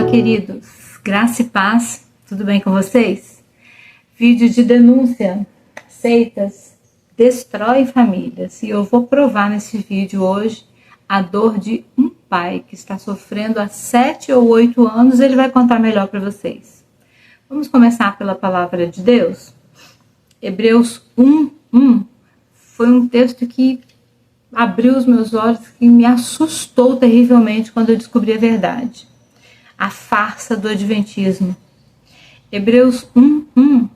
queridos, graça e paz, tudo bem com vocês? Vídeo de denúncia, seitas destrói famílias, e eu vou provar nesse vídeo hoje a dor de um pai que está sofrendo há 7 ou 8 anos. Ele vai contar melhor para vocês. Vamos começar pela palavra de Deus. Hebreus 1:1 foi um texto que abriu os meus olhos e me assustou terrivelmente quando eu descobri a verdade. A farsa do adventismo. Hebreus 1:1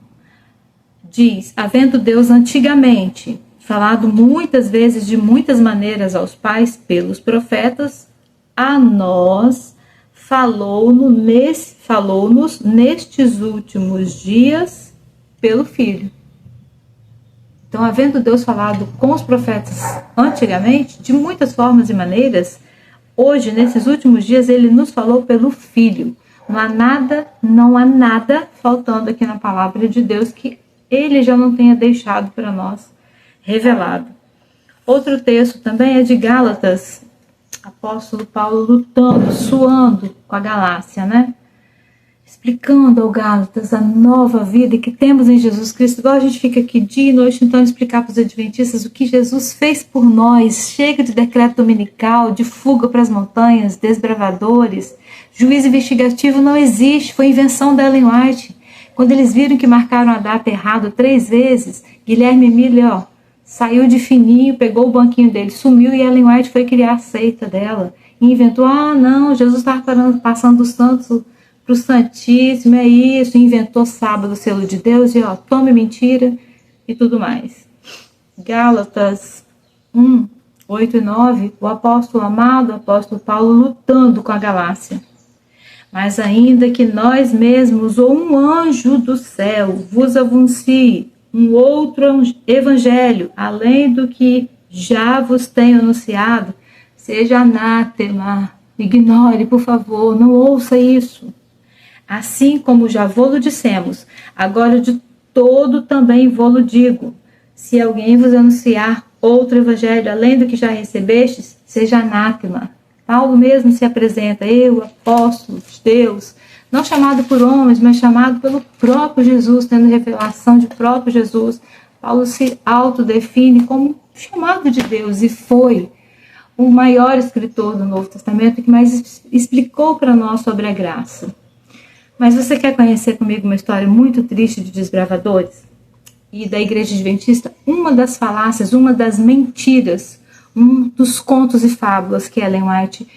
diz: havendo Deus antigamente falado muitas vezes de muitas maneiras aos pais pelos profetas, a nós falou-nos nestes últimos dias pelo Filho. Então, havendo Deus falado com os profetas antigamente, de muitas formas e maneiras, hoje, nesses últimos dias, ele nos falou pelo Filho. Não há nada faltando aqui na palavra de Deus que ele já não tenha deixado para nós revelado. Outro texto também é de Gálatas, apóstolo Paulo lutando, suando com a Galácia, né? Explicando ao Gálatas a nova vida que temos em Jesus Cristo. Igual a gente fica aqui dia e noite tentando explicar para os adventistas o que Jesus fez por nós. Chega de decreto dominical, de fuga para as montanhas, desbravadores. Juízo investigativo não existe, foi invenção da Ellen White. Quando eles viram que marcaram a data errado 3 vezes, Guilherme Miller saiu de fininho, pegou o banquinho dele, sumiu, e Ellen White foi criar a seita dela. E inventou, não, Jesus estava passando dos santos para o Santíssimo, é isso, inventou sábado, selo de Deus, e tome mentira e tudo mais. Gálatas 1:8 e 9, o apóstolo amado, o apóstolo Paulo lutando com a Galácia. Mas ainda que nós mesmos ou um anjo do céu vos anuncie um outro evangelho, além do que já vos tenho anunciado, seja anátema, ignore, por favor, não ouça isso. Assim como já vô-lo dissemos, agora de todo também vô-lo digo: se alguém vos anunciar outro evangelho além do que já recebestes, seja anátema. Paulo mesmo se apresenta, eu, apóstolo de Deus, não chamado por homens, mas chamado pelo próprio Jesus, tendo revelação de próprio Jesus. Paulo se autodefine como chamado de Deus e foi o maior escritor do Novo Testamento que mais explicou para nós sobre a graça. Mas você quer conhecer comigo uma história muito triste de desbravadores? E da Igreja Adventista, uma das falácias, uma das mentiras, um dos contos e fábulas que Ellen White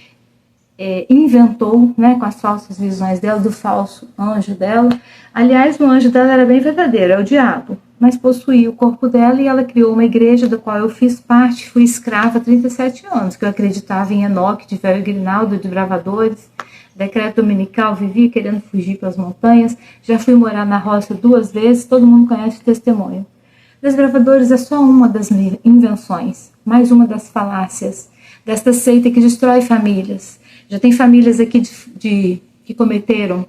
inventou, né, com as falsas visões dela, do falso anjo dela. Aliás, o anjo dela era bem verdadeiro, é o diabo, mas possuía o corpo dela, e ela criou uma igreja da qual eu fiz parte, fui escrava há 37 anos, que eu acreditava em Enoque, de Velho Grinaldo, de Bravadores, decreto dominical, vivi querendo fugir para as montanhas, já fui morar na roça 2 vezes, todo mundo conhece o testemunho. Desbravadores é só uma das invenções, mais uma das falácias desta seita que destrói famílias. Já tem famílias aqui que cometeram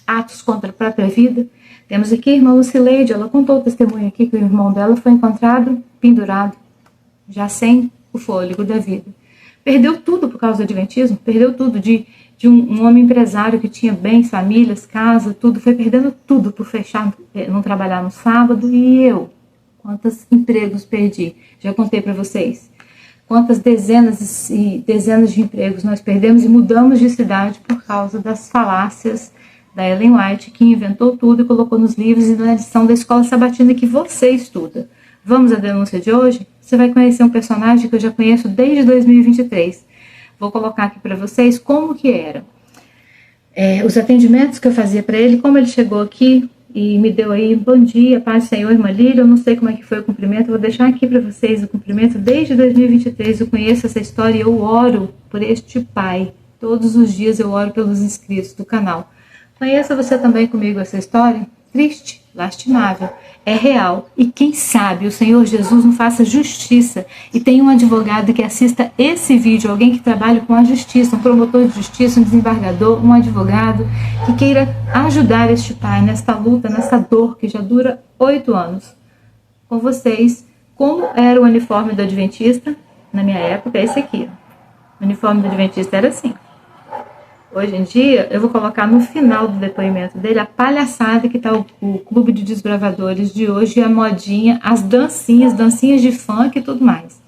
atos contra a própria vida. Temos aqui a irmã Lucileide, ela contou o testemunho aqui que o irmão dela foi encontrado pendurado, já sem o fôlego da vida. Perdeu tudo por causa do adventismo, perdeu tudo de um homem empresário que tinha bens, famílias, casa, tudo, foi perdendo tudo por fechar, não trabalhar no sábado. E eu, quantos empregos perdi? Já contei para vocês. Quantas dezenas e dezenas de empregos nós perdemos e mudamos de cidade por causa das falácias da Ellen White, que inventou tudo e colocou nos livros e na lição da escola sabatina que você estuda. Vamos à denúncia de hoje? Você vai conhecer um personagem que eu já conheço desde 2023. Vou colocar aqui para vocês como que era. Os atendimentos que eu fazia para ele, como ele chegou aqui e me deu aí, bom dia, paz do Senhor, irmã Lília, eu não sei como é que foi o cumprimento, vou deixar aqui para vocês o cumprimento. Desde 2023 eu conheço essa história e eu oro por este pai. Todos os dias eu oro pelos inscritos do canal. Conheça você também comigo essa história? Triste, lastimável, é real. E quem sabe o Senhor Jesus não faça justiça e tenha um advogado que assista esse vídeo, alguém que trabalhe com a justiça, um promotor de justiça, um desembargador, um advogado, que queira ajudar este pai nesta luta, nessa dor que já dura 8 anos. Com vocês, como era o uniforme do adventista? Na minha época, esse aqui. O uniforme do adventista era assim. Hoje em dia, eu vou colocar no final do depoimento dele a palhaçada que tá o Clube de Desbravadores de hoje e a modinha, as dancinhas de funk e tudo mais.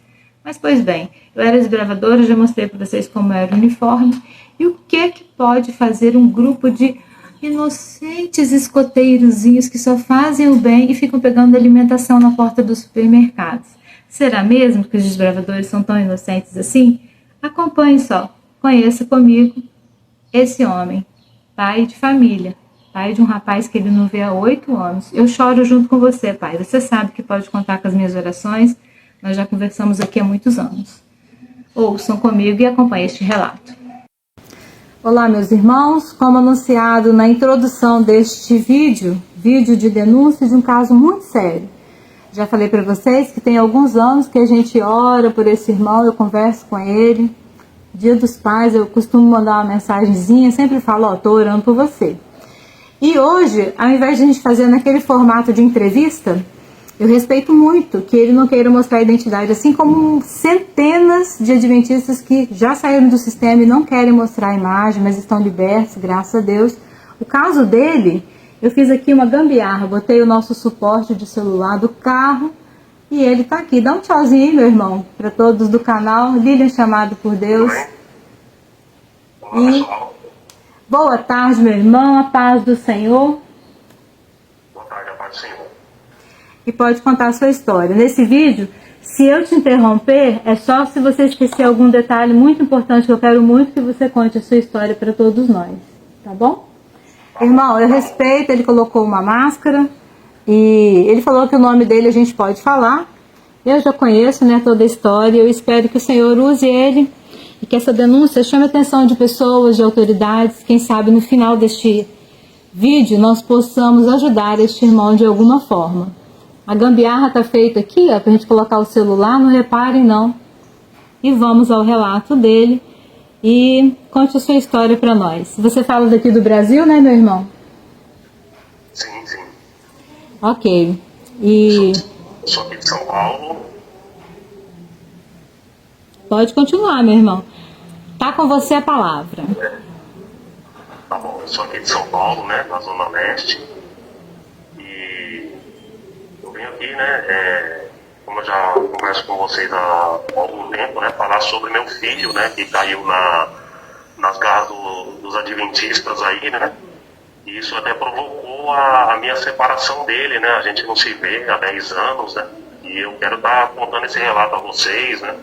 Mas, pois bem, eu era desbravadora, já mostrei para vocês como era o uniforme. E o que pode fazer um grupo de inocentes escoteirozinhos que só fazem o bem e ficam pegando alimentação na porta dos supermercados? Será mesmo que os desbravadores são tão inocentes assim? Acompanhe só, conheça comigo esse homem, pai de família, pai de um rapaz que ele não vê há 8 anos. Eu choro junto com você, pai. Você sabe que pode contar com as minhas orações. Nós já conversamos aqui há muitos anos. Ouçam comigo e acompanhem este relato. Olá, meus irmãos. Como anunciado na introdução deste vídeo de denúncia de um caso muito sério. Já falei para vocês que tem alguns anos que a gente ora por esse irmão, eu converso com ele. Dia dos Pais, eu costumo mandar uma mensagenzinha, sempre falo, ó, tô orando por você. E hoje, ao invés de a gente fazer naquele formato de entrevista, eu respeito muito que ele não queira mostrar a identidade, assim como centenas de adventistas que já saíram do sistema e não querem mostrar a imagem, mas estão libertos, graças a Deus. O caso dele, eu fiz aqui uma gambiarra, botei o nosso suporte de celular do carro e ele tá aqui. Dá um tchauzinho aí, meu irmão, para todos do canal. Lilian Chamado por Deus. E boa tarde, meu irmão, a paz do Senhor. Boa tarde, a paz do Senhor. E pode contar a sua história. Nesse vídeo, se eu te interromper, é só se você esquecer algum detalhe muito importante, que eu quero muito que você conte a sua história para todos nós, tá bom? Irmão, eu respeito, ele colocou uma máscara e ele falou que o nome dele a gente pode falar. Eu já conheço, né, toda a história, eu espero que o Senhor use ele e que essa denúncia chame a atenção de pessoas, de autoridades, quem sabe no final deste vídeo nós possamos ajudar este irmão de alguma forma. A gambiarra tá feita aqui, ó, pra gente colocar o celular, não reparem não. E vamos ao relato dele e conte a sua história para nós. Você fala daqui do Brasil, né, meu irmão? Sim, sim. Ok. E Sou aqui de São Paulo. pode continuar, meu irmão. Tá com você a palavra. Tá bom, eu sou aqui de São Paulo, né, na Zona Leste. E eu venho aqui, né, como eu já converso com vocês há algum tempo, né, falar sobre meu filho, né, que caiu nas garras dos adventistas aí, né. E isso até provocou a minha separação dele, né, a gente não se vê há 10 anos, né. E eu quero estar contando esse relato a vocês, né.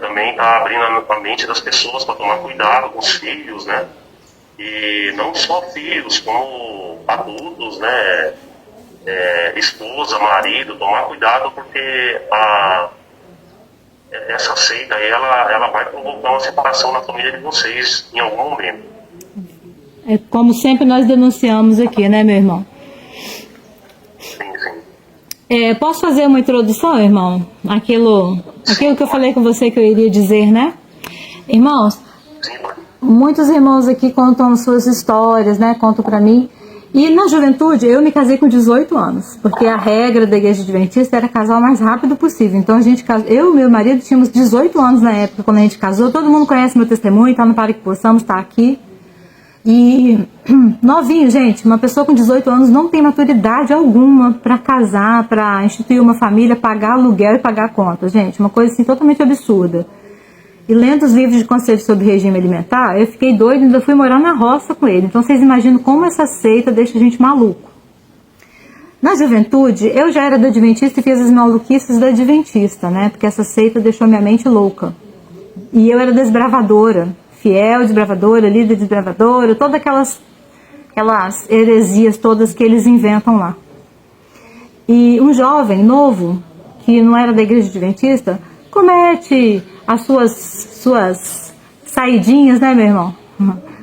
Também tá abrindo a mente das pessoas para tomar cuidado com os filhos, né. E não só filhos, como adultos, né, esposa, marido, tomar cuidado porque essa seita aí, ela vai provocar uma separação na família de vocês em algum momento. É como sempre nós denunciamos aqui, né, meu irmão? Sim, sim. Posso fazer uma introdução, irmão? Aquilo que eu falei com você que eu iria dizer, né? Irmãos, Sim, muitos irmãos aqui contam suas histórias, né? Contam pra mim. E na juventude, eu me casei com 18 anos, porque a regra da igreja adventista era casar o mais rápido possível. Então eu e meu marido tínhamos 18 anos na época quando a gente casou. Todo mundo conhece meu testemunho, tá no Para Que Possamos, tá aqui. E novinho, gente, uma pessoa com 18 anos não tem maturidade alguma para casar, para instituir uma família, pagar aluguel e pagar conta, gente, uma coisa assim totalmente absurda. E lendo os livros de conselho sobre regime alimentar, eu fiquei doida e ainda fui morar na roça com ele. Então vocês imaginam como essa seita deixa a gente maluco. Na juventude, eu já era da adventista e fiz as maluquices da adventista, né? Porque essa seita deixou minha mente louca. E eu era desbravadora, fiel desbravadora, líder desbravadora, todas aquelas heresias todas que eles inventam lá. E um jovem novo, que não era da igreja adventista, comete as suas saidinhas, né, meu irmão?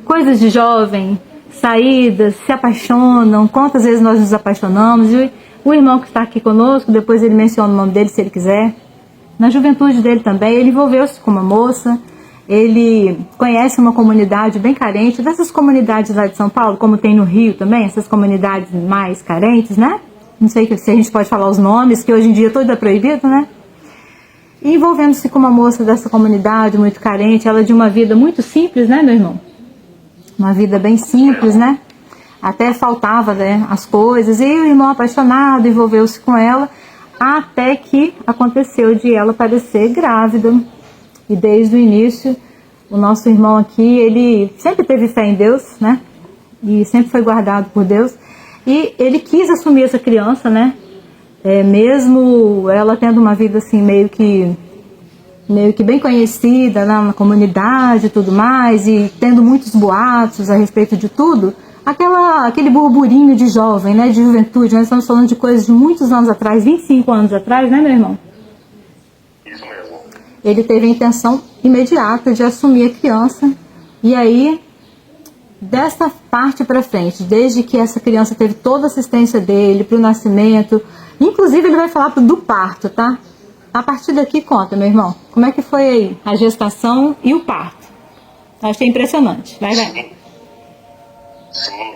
Coisas de jovem, saídas, se apaixonam, quantas vezes nós nos apaixonamos. E o irmão que está aqui conosco, depois ele menciona o nome dele se ele quiser. Na juventude dele também, ele envolveu-se com uma moça, ele conhece uma comunidade bem carente, dessas comunidades lá de São Paulo, como tem no Rio também, essas comunidades mais carentes, né? Não sei se a gente pode falar os nomes, que hoje em dia tudo é proibido, né? E envolvendo-se com uma moça dessa comunidade muito carente, ela de uma vida muito simples, né, meu irmão? uma vida bem simples, né? Até faltava, né, as coisas, e o irmão apaixonado envolveu-se com ela, até que aconteceu de ela parecer grávida. E desde o início, o nosso irmão aqui, ele sempre teve fé em Deus, né? E sempre foi guardado por Deus. E ele quis assumir essa criança, né? Mesmo ela tendo uma vida assim meio que bem conhecida, né, na comunidade e tudo mais, e tendo muitos boatos a respeito de tudo, aquele burburinho de jovem, né, de juventude, nós estamos falando de coisas de muitos anos atrás, 25 anos atrás, né, meu irmão? Isso mesmo. Ele teve a intenção imediata de assumir a criança, e aí, dessa parte para frente, desde que essa criança teve toda a assistência dele para o nascimento, inclusive ele vai falar do parto, tá? A partir daqui, conta, meu irmão, como é que foi aí a gestação e o parto? Achei impressionante. Vai. Sim,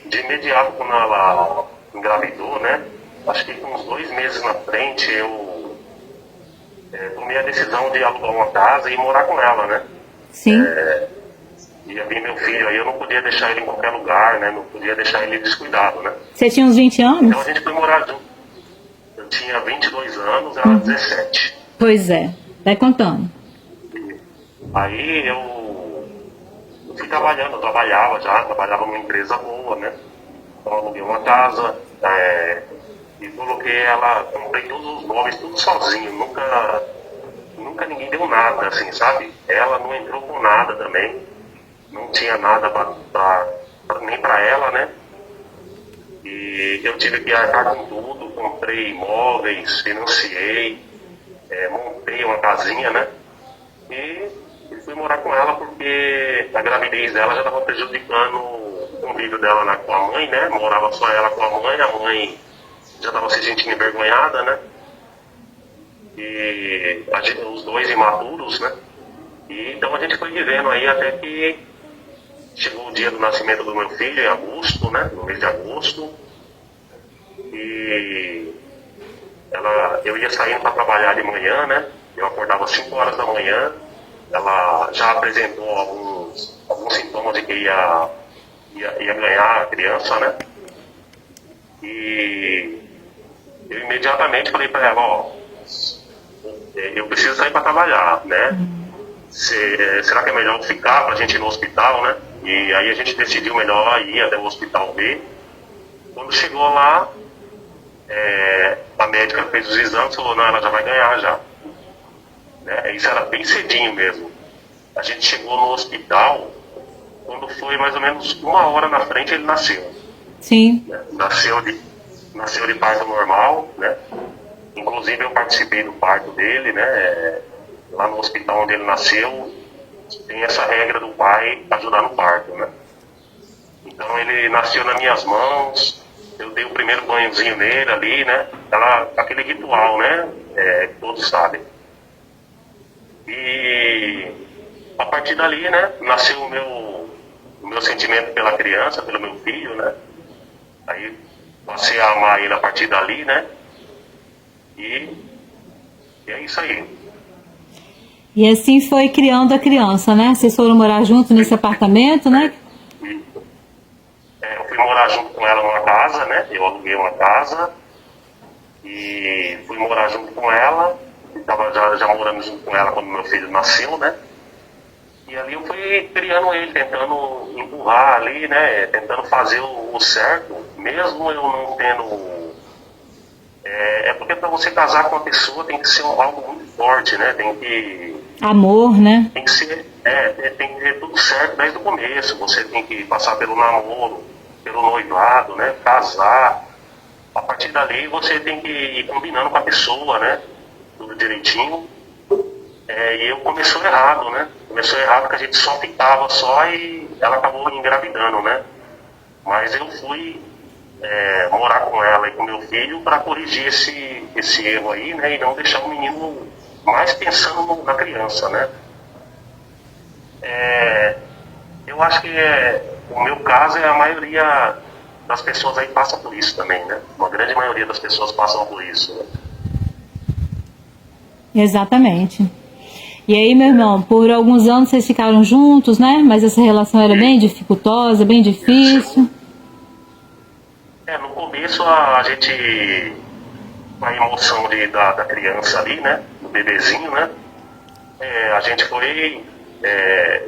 de imediato quando ela engravidou, né? Acho que com uns 2 meses na frente eu tomei a decisão de alugar uma casa e morar com ela, né? Sim. Ia vir meu filho aí, eu não podia deixar ele em qualquer lugar, né? Não podia deixar ele descuidado, né? Você tinha uns 20 anos? Então a gente foi morar junto. Eu tinha 22 anos, ela 17. Pois é. Vai contando. Aí eu fui trabalhando, eu trabalhava numa empresa boa, né? Então eu aluguei uma casa, e comprei todos os móveis, tudo sozinho, nunca ninguém deu nada, assim, sabe? Ela não entrou com nada também, não tinha nada nem pra ela, né? E eu tive que arcar com tudo, comprei imóveis, financiei, montei uma casinha, né? E fui morar com ela porque a gravidez dela já estava prejudicando o convívio dela com a mãe, né? Morava só ela com a mãe já estava se sentindo envergonhada, né? E os dois imaturos, né? E então a gente foi vivendo aí até que chegou o dia do nascimento do meu filho, em agosto, né? No mês de agosto. E eu ia saindo para trabalhar de manhã, né? Eu acordava às 5 horas da manhã. Ela já apresentou alguns sintomas de que ia ganhar a criança, né? E eu imediatamente falei para ela, eu preciso sair para trabalhar, né? Será que é melhor ficar para a gente ir no hospital, né? E aí a gente decidiu melhor ir até o hospital B. Quando chegou lá, a médica fez os exames e falou, não, ela já vai ganhar já. Né? Isso era bem cedinho mesmo. A gente chegou no hospital, quando foi mais ou menos 1 hora na frente, ele nasceu. Sim. Né? Nasceu de parto normal, né? Inclusive eu participei do parto dele, né? Lá no hospital onde ele nasceu, tem essa regra do pai ajudar no parto, né? Então ele nasceu nas minhas mãos, eu dei o primeiro banhozinho nele ali, né? Aquele ritual, né? Que todos sabem. E a partir dali, né, nasceu o meu sentimento pela criança, pelo meu filho, né? Aí passei a amar ele a partir dali, né? E é isso aí. E assim foi criando a criança, né? Vocês foram morar juntos nesse apartamento, né? Eu fui morar junto com ela numa casa, né? Eu aluguei uma casa e fui morar junto com ela. Estava já morando junto com ela quando meu filho nasceu, né? E ali eu fui criando ele, tentando empurrar ali, né? Tentando fazer o certo, mesmo eu não tendo... porque para você casar com uma pessoa tem que ser algo muito forte, né? Tem que... Amor, né? Tem que ser... tem que ter tudo certo desde o começo. Você tem que passar pelo namoro, pelo noivado, né? Casar. A partir dali você tem que ir combinando com a pessoa, né? Tudo direitinho. E eu começou errado, né? Começou errado porque a gente só ficava só e ela acabou engravidando, né? Mas eu fui morar com ela e com meu filho para corrigir esse erro aí, né? E não deixar o menino mais pensando na criança, né? Eu acho que o meu caso a maioria das pessoas aí passa por isso também, né? Uma grande maioria das pessoas passam por isso, né? Exatamente. E aí, meu irmão, por alguns anos vocês ficaram juntos, né? Mas essa relação era bem dificultosa, bem difícil. No começo a gente, com a emoção da criança ali, né? Do bebezinho, né? A gente foi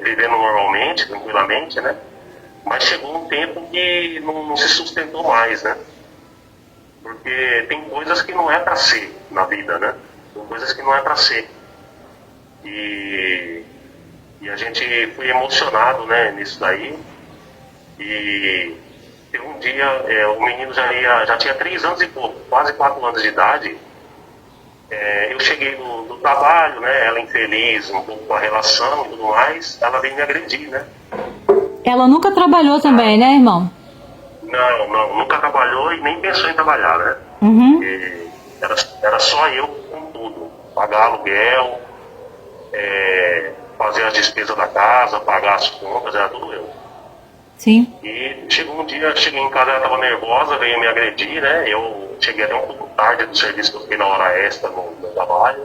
vivendo normalmente, tranquilamente, né? Mas chegou um tempo que não se sustentou mais, né? Porque tem coisas que não é para ser na vida, né? Tem coisas que não é para ser. E a gente foi emocionado, né, nisso daí. E um dia, o menino já tinha 3 anos e pouco, quase 4 anos de idade. Eu cheguei do trabalho, né, ela infeliz um pouco com a relação e tudo mais, ela veio me agredir, né? Ela nunca trabalhou também, né, irmão? Não, nunca trabalhou e nem pensou em trabalhar, né? Uhum. E era só eu com tudo, pagar aluguel, fazer as despesas da casa, pagar as contas, era tudo eu. Sim. E chegou um dia, cheguei em casa, ela estava nervosa, veio me agredir, né? Eu cheguei até um pouco tarde do serviço, que eu fiquei na hora extra no trabalho.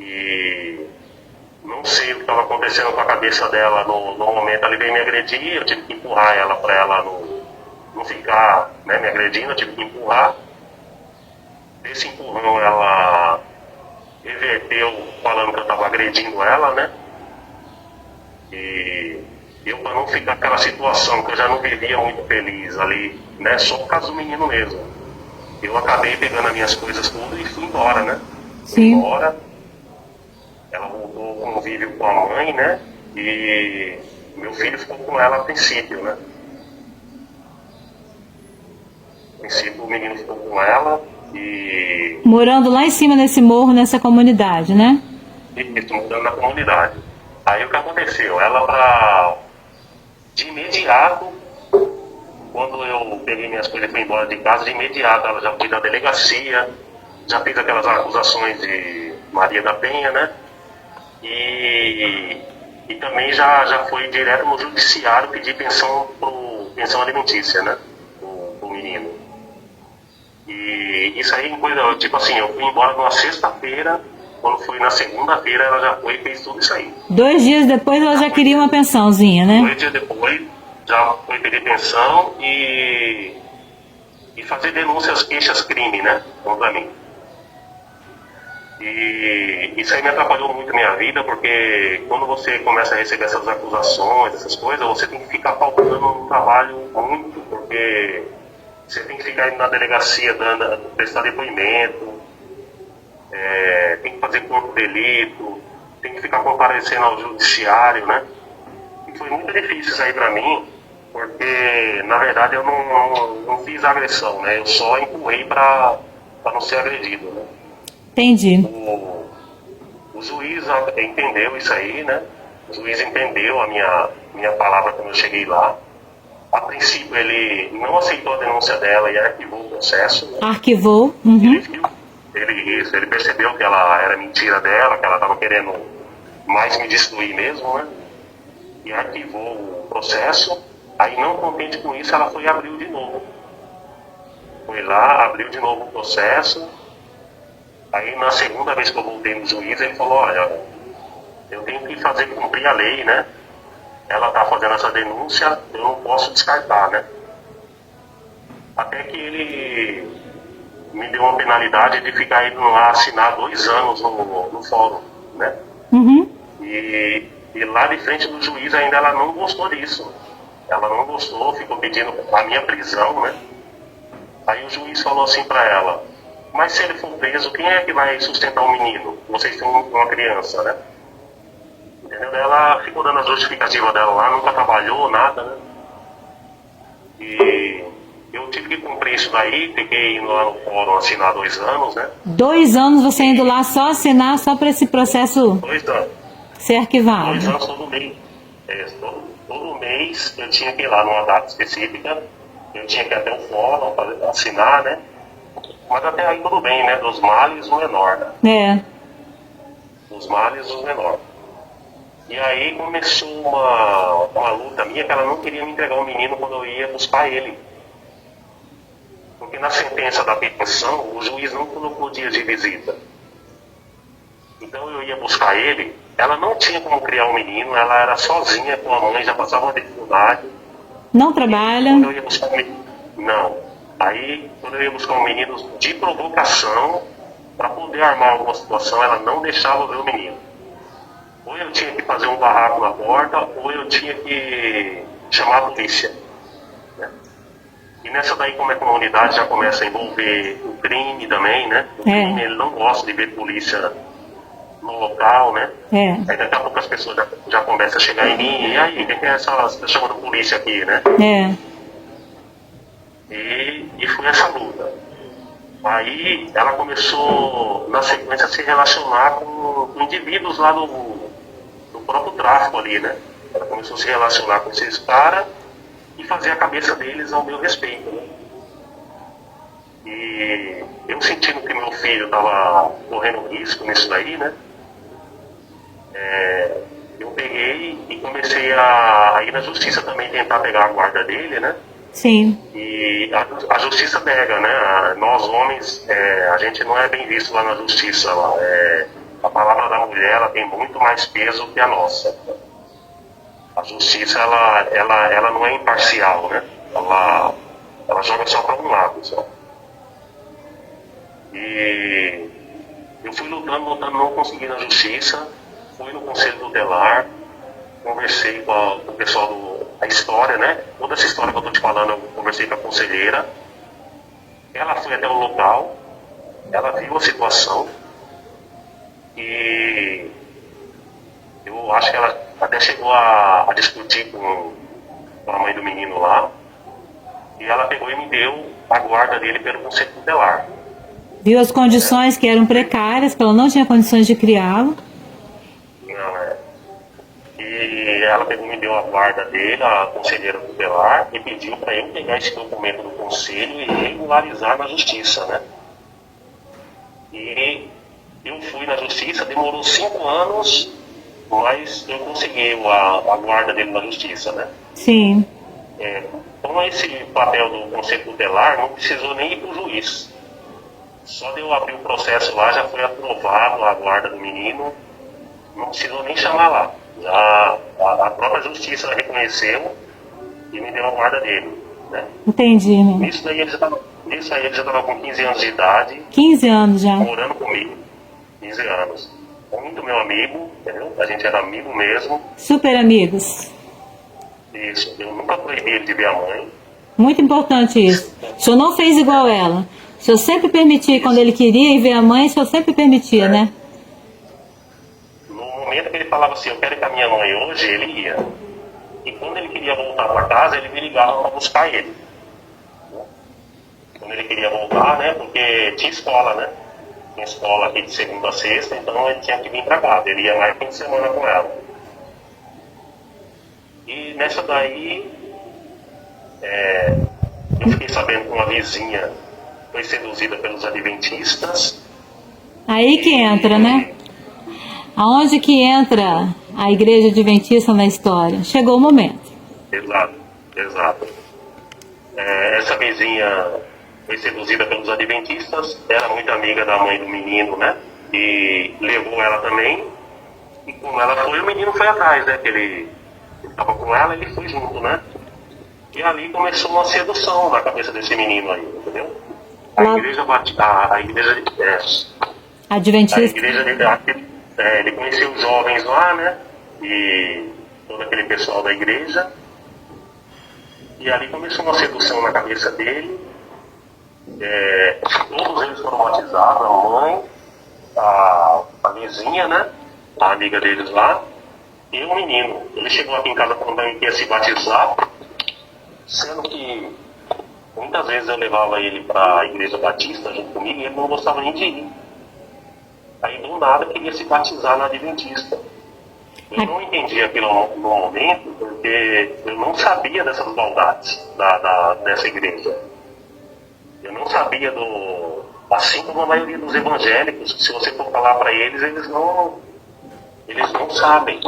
E não sei o que estava acontecendo com a cabeça dela no momento. Ela veio me agredir, eu tive que empurrar ela para ela não ficar, né, me agredindo, eu tive que empurrar. Desse empurrão ela reverteu falando que eu estava agredindo ela, né? E eu, para não ficar aquela situação que eu já não vivia muito feliz ali, né? Só por causa do menino mesmo. Eu acabei pegando as minhas coisas tudo e fui embora, né? Fui embora. Ela voltou ao convívio com a mãe, né? E meu filho ficou com ela a princípio, né? A princípio o menino ficou com ela e... Morando lá em cima nesse morro, nessa comunidade, né? Isso, morando na comunidade. Aí o que aconteceu? Ela de imediato, quando eu peguei minhas coisas e fui embora de casa, de imediato ela já foi na delegacia, já fez aquelas acusações de Maria da Penha, né? E também já foi direto no judiciário pedir pensão alimentícia, né? Pro menino. E isso aí, coisa, tipo assim, eu fui embora numa sexta-feira, quando fui na segunda-feira ela já foi e fez tudo isso aí. 2 dias depois ela já queria uma pensãozinha, né? 2 dias depois já foi pedir pensão e fazer denúncias, queixas, crime, né? Contra mim. E isso aí me atrapalhou muito a minha vida, porque quando você começa a receber essas acusações, essas coisas, você tem que ficar pautando no trabalho muito, porque você tem que ficar indo na delegacia, prestar depoimento, tem que fazer corpo de delito, tem que ficar comparecendo ao judiciário, né? E foi muito difícil isso aí pra mim, porque na verdade eu não fiz agressão, né? Eu só empurrei pra não ser agredido, né? Entendi. O juiz entendeu isso aí, né? O juiz entendeu a minha palavra quando eu cheguei lá. A princípio ele não aceitou a denúncia dela e arquivou o processo. Né? Arquivou? Uhum. Ele percebeu que ela era mentira dela, que ela estava querendo mais me destruir mesmo, né? E arquivou o processo. Aí, não contente com isso, ela foi e abriu de novo. Foi lá, abriu de novo o processo. Aí, na segunda vez que eu voltei no juiz, ele falou, olha, eu tenho que fazer cumprir a lei, né? Ela está fazendo essa denúncia, eu não posso descartar, né? Até que ele me deu uma penalidade de ficar indo lá assinar 2 anos no fórum, né? Uhum. E lá de frente do juiz ainda ela não gostou disso. Ela não gostou, ficou pedindo a minha prisão, né? Aí o juiz falou assim para ela, mas se ele for preso, quem é que vai sustentar o menino? Vocês têm uma criança, né? Entendeu? Ela ficou dando a justificativa dela lá, nunca trabalhou, nada, né? E eu tive que cumprir isso daí, fiquei indo lá no fórum assinar 2 anos, né? 2 anos você indo lá só assinar, só para esse processo 2 anos. ser arquivado. 2 anos todo mês. Todo mês eu tinha que ir lá numa data específica, eu tinha que ir até o fórum para assinar, né? Mas até aí tudo bem, né? Dos males o menor, né? Dos males o menor. E aí começou uma luta minha que ela não queria me entregar o menino quando eu ia buscar ele. Porque na sentença da petição, o juiz não colocou dia de visita. Então eu ia buscar ele. Ela não tinha como criar um menino, ela era sozinha com a mãe, já passava uma dificuldade. Não trabalha? Quando eu ia buscar um menino, não. Aí, quando eu ia buscar um menino de provocação, para poder armar alguma situação, ela não deixava eu ver o menino. Ou eu tinha que fazer um barraco na porta, ou eu tinha que chamar a polícia. Né? E nessa daí, como a comunidade já começa a envolver o crime também, né? O crime, ele não gosta de ver polícia no local, né? Aí daqui a pouco as pessoas já começam a chegar em mim, e aí, o que é essa, você tá chamando a polícia aqui, né? E foi essa luta. Aí ela começou, na sequência, a se relacionar com indivíduos lá do próprio tráfico ali, né? Ela começou a se relacionar com esses caras e fazer a cabeça deles ao meu respeito, né? E eu sentindo que meu filho estava correndo risco nisso daí, né? Eu peguei e comecei a ir na justiça também tentar pegar a guarda dele, né? Sim. E a justiça nega, né? Nós homens, a gente não é bem visto lá na justiça. A palavra da mulher, ela tem muito mais peso que a nossa. A justiça, ela não é imparcial, né? Ela joga só para um lado, só. E eu fui lutando, não consegui na justiça. Fui no conselho tutelar, conversei com o pessoal da história, né? Toda essa história que eu tô te falando, eu conversei com a conselheira. Ela foi até o local, ela viu a situação e eu acho que ela até chegou a discutir com a mãe do menino lá, e ela pegou e me deu a guarda dele pelo conselho tutelar. Viu as condições que eram precárias, que ela não tinha condições de criá-lo? E ela pegou e me deu a guarda dele, a conselheira tutelar, e pediu para eu pegar esse documento do conselho e regularizar na justiça, né? E eu fui na justiça, demorou 5 anos, mas eu consegui a guarda dele na justiça, né? Sim. Com esse papel do conselho tutelar, não precisou nem ir para o juiz. Só de eu abrir o processo lá, já foi aprovado a guarda do menino, não precisou nem chamar lá. Já a própria justiça reconheceu e me deu a guarda dele, né? Entendi, né? Nisso aí ele já estava com 15 anos de idade. 15 anos já. Morando comigo. 15 anos. Muito meu amigo, entendeu? A gente era amigo mesmo. Super amigos. Isso. Eu nunca proibi ele de ver a mãe. Muito importante isso. O senhor não fez igual ela. O senhor sempre permitia, quando ele queria ir ver a mãe, o senhor sempre permitia, né? No momento que ele falava assim, eu quero ir com a minha mãe hoje, ele ia. E quando ele queria voltar para casa, ele me ligava para buscar ele. Quando ele queria voltar, né? Porque tinha escola, né? Tinha escola aqui de segunda a sexta, então ele tinha que vir para casa. Ele ia mais fim de semana com ela. E nessa daí, eu fiquei sabendo que uma vizinha foi seduzida pelos adventistas. Aí que entra, né? Aonde que entra a igreja adventista na história? Chegou o momento. Exato. Essa vizinha foi seduzida pelos adventistas, era muito amiga da mãe do menino, né? E levou ela também. E como ela foi, o menino foi atrás, né? Que ele estava com ela, ele foi junto, né? E ali começou uma sedução na cabeça desse menino aí, entendeu? Adventista. Ele conheceu os jovens lá, né? E todo aquele pessoal da igreja. E ali começou uma sedução na cabeça dele. Todos eles foram batizados, a mãe, a vizinha, né? A amiga deles lá. E o menino. Ele chegou aqui em casa falando que ia se batizar, sendo que muitas vezes eu levava ele para a igreja batista junto comigo e ele não gostava nem de ir. Aí do nada queria se batizar na adventista. Eu não entendi aquilo no momento, porque eu não sabia dessas maldades dessa igreja. Eu não sabia assim como a maioria dos evangélicos, se você for falar para eles, eles não sabem,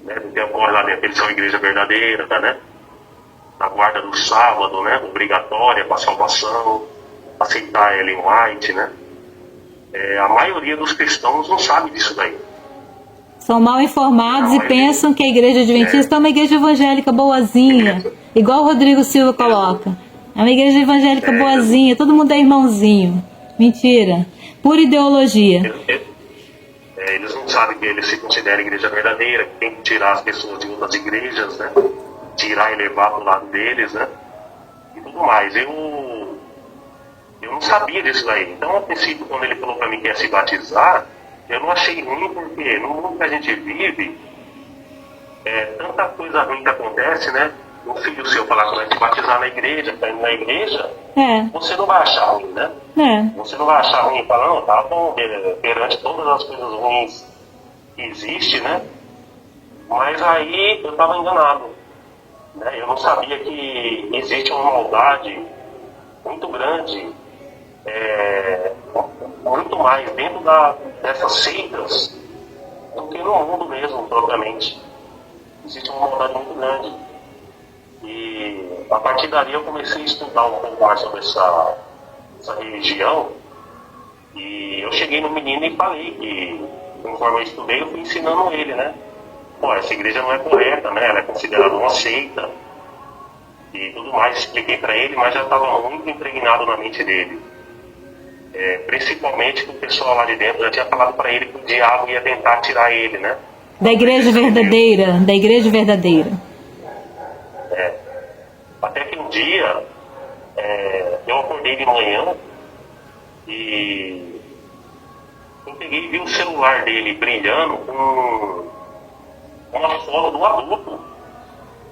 né, do que ocorre lá dentro. Eles são igreja verdadeira, tá, né? Na guarda do sábado, né? Obrigatória para salvação, aceitar Ellen White, né? a maioria dos cristãos não sabe disso daí. São mal informados e pensam que a igreja adventista é uma igreja evangélica boazinha, igual o Rodrigo Silva coloca. É uma igreja evangélica boazinha, todo mundo é irmãozinho. Mentira. Pura ideologia. Eles não sabem que eles se consideram igreja verdadeira, que tem que tirar as pessoas de outras igrejas, né? Tirar e levar para o lado deles, né? E tudo mais. Eu não sabia disso daí. Então, a princípio, quando ele falou para mim que ia se batizar, eu não achei ruim, porque no mundo que a gente vive, tanta coisa ruim que acontece, né? Um filho seu falar que vai te batizar na igreja, tá indo na igreja, você não vai achar ruim, né? Você não vai achar ruim e falar, não, tá bom, perante todas as coisas ruins que existem, né? Mas aí eu estava enganado, né? Eu não sabia que existe uma maldade muito grande, muito mais dentro dessas seitas do que no mundo mesmo, propriamente. Existe uma maldade muito grande. E a partir dali eu comecei a estudar um pouco mais sobre essa religião. E eu cheguei no menino e falei que, conforme eu estudei, eu fui ensinando ele, né? Pô, essa igreja não é correta, né? Ela é considerada uma seita. E tudo mais, expliquei para ele, mas já estava muito impregnado na mente dele. Principalmente que o pessoal lá de dentro já tinha falado para ele que o diabo ia tentar tirar ele, né? Da igreja verdadeira, da igreja verdadeira. Até que um dia, eu acordei de manhã e eu peguei e vi o celular dele brilhando com uma foto do adulto.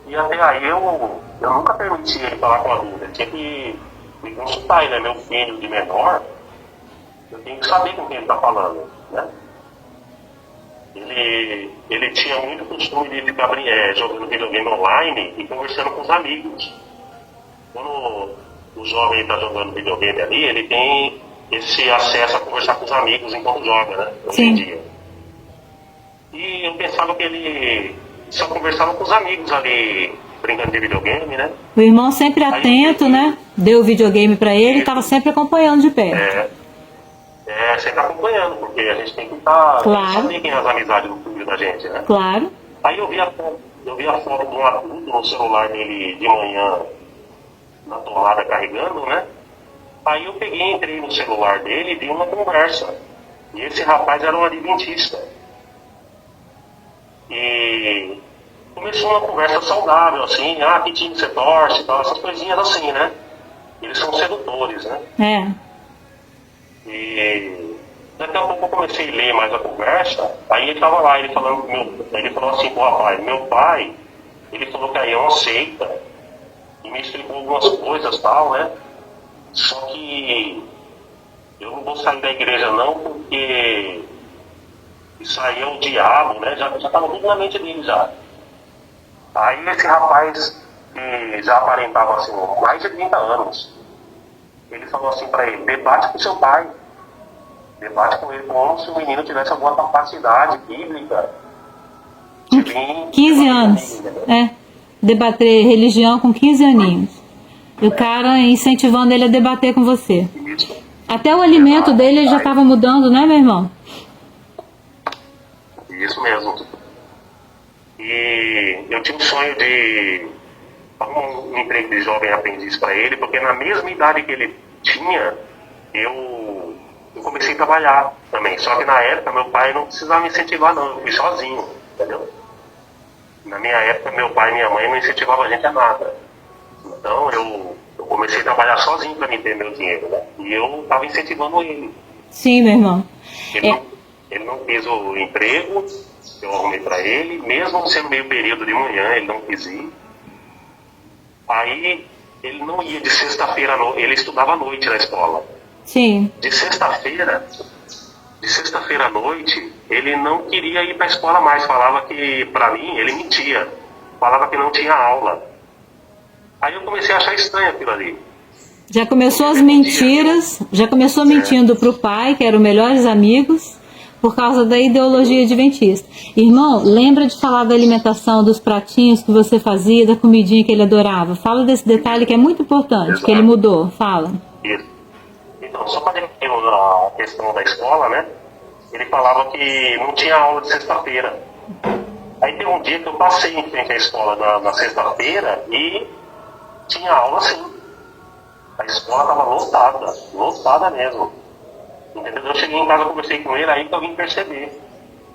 E até aí eu nunca permiti ele falar com o adulto. Ele tinha que me consultar, ele é meu filho de menor. Eu tenho que saber com quem ele está falando, né? Ele tinha muito costume de ficar jogando videogame online e conversando com os amigos. Quando o jovem está jogando videogame ali, ele tem esse acesso a conversar com os amigos enquanto joga, né? Hoje em dia. E eu pensava que ele só conversava com os amigos ali, brincando de videogame, né? O irmão sempre atento, né? Deu o videogame para ele e estava sempre acompanhando de perto. Sempre acompanhando, porque a gente tem que estar... Claro. Saber quem é as amizades do filho da gente, né? Claro. Aí eu vi a foto de um adulto no celular dele de manhã, na tomada carregando, né? Aí eu peguei, entrei no celular dele e vi uma conversa. E esse rapaz era um adventista. E começou uma conversa saudável, assim, que time você torce e tal, essas coisinhas assim, né? Eles são sedutores, né? E daqui a pouco eu comecei a ler mais a conversa, aí ele tava lá, ele falou assim pro rapaz, meu pai, ele falou que aí é uma seita, e me explicou algumas coisas e tal, né? Só que eu não vou sair da igreja não, porque isso aí é o diabo, né? Já tava tudo na mente dele já. Aí esse rapaz, que já aparentava assim, mais de 30 anos, ele falou assim pra ele, debate com seu pai. Debate com ele como se o menino tivesse alguma capacidade bíblica. 15 anos. Debater religião com 15 aninhos. E o cara incentivando ele a debater com você. Isso. Até o alimento dele já estava mudando, né, meu irmão? Isso mesmo. E eu tinha um sonho de arrumar um emprego de jovem aprendiz para ele, porque na mesma idade que ele tinha, eu comecei a trabalhar também. Só que na época meu pai não precisava me incentivar não, eu fui sozinho, entendeu? Na minha época meu pai e minha mãe não incentivavam a gente a nada. Então eu comecei a trabalhar sozinho para me ter meu dinheiro, né? E eu estava incentivando ele. Sim, meu irmão. Ele não quis o emprego, eu arrumei para ele, mesmo sendo meio período de manhã, ele não quis ir. Aí ele não ia de sexta-feira, ele estudava à noite na escola. Sim. De sexta-feira à noite, ele não queria ir para a escola mais. Falava que, para mim, ele mentia. Falava que não tinha aula. Aí eu comecei a achar estranho aquilo ali. Já começou as mentiras, já começou mentindo para o pai, que eram melhores amigos, por causa da ideologia adventista. Irmão, lembra de falar da alimentação, dos pratinhos que você fazia, da comidinha que ele adorava. Fala desse detalhe que é muito importante, que ele mudou. Fala. Isso. Então, só para definir a questão da escola, né? Ele falava que não tinha aula de sexta-feira. Aí tem um dia que eu passei em frente à escola na sexta-feira e tinha aula sim. A escola estava lotada, lotada mesmo. Entendeu? Eu cheguei em casa, conversei com ele, aí que eu vim perceber.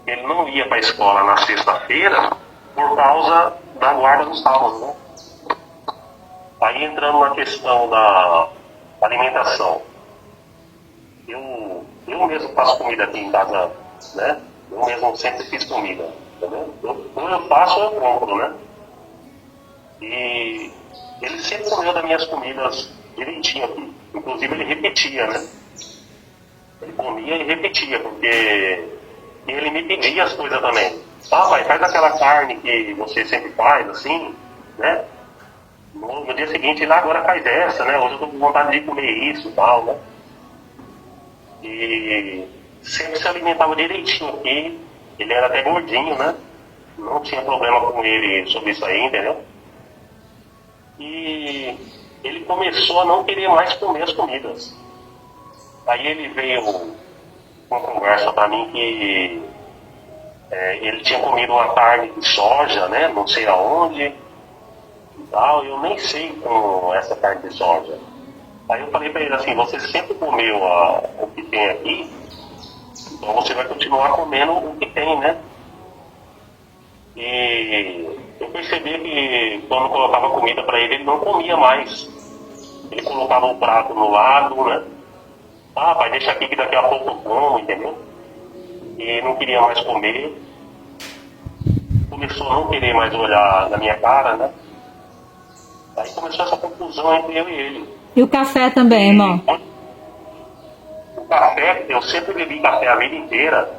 Ele não ia para a escola na sexta-feira por causa da guarda no sábado, né? Aí entrando na questão da alimentação. Eu mesmo faço comida aqui em casa, né? Eu mesmo sempre fiz comida, entendeu? Quando eu faço, eu compro, né? E ele sempre comeu das minhas comidas direitinho aqui. Inclusive ele repetia, né? Ele comia e repetia, porque ele me pedia as coisas também. Ah, pai, faz aquela carne que você sempre faz, assim, né? No dia seguinte, lá agora faz essa, né? Hoje eu tô com vontade de comer isso e tal, né? E sempre se alimentava direitinho aqui. Ele era até gordinho, né? Não tinha problema com ele sobre isso aí, entendeu? E ele começou a não querer mais comer as comidas. Aí ele veio com uma conversa pra mim que ele tinha comido uma carne de soja, né? Não sei aonde e tal. Eu nem sei como essa carne de soja. Aí eu falei pra ele assim, você sempre comeu o que tem aqui, então você vai continuar comendo o que tem, né? E eu percebi que quando colocava comida pra ele, ele não comia mais. Ele colocava o prato no lado, né? Ah, pai, deixa aqui que daqui a pouco eu como, entendeu? E não queria mais comer. Começou a não querer mais olhar na minha cara, né? Aí começou essa confusão entre eu e ele. E o café também, irmão? O café, eu sempre bebi café a vida inteira.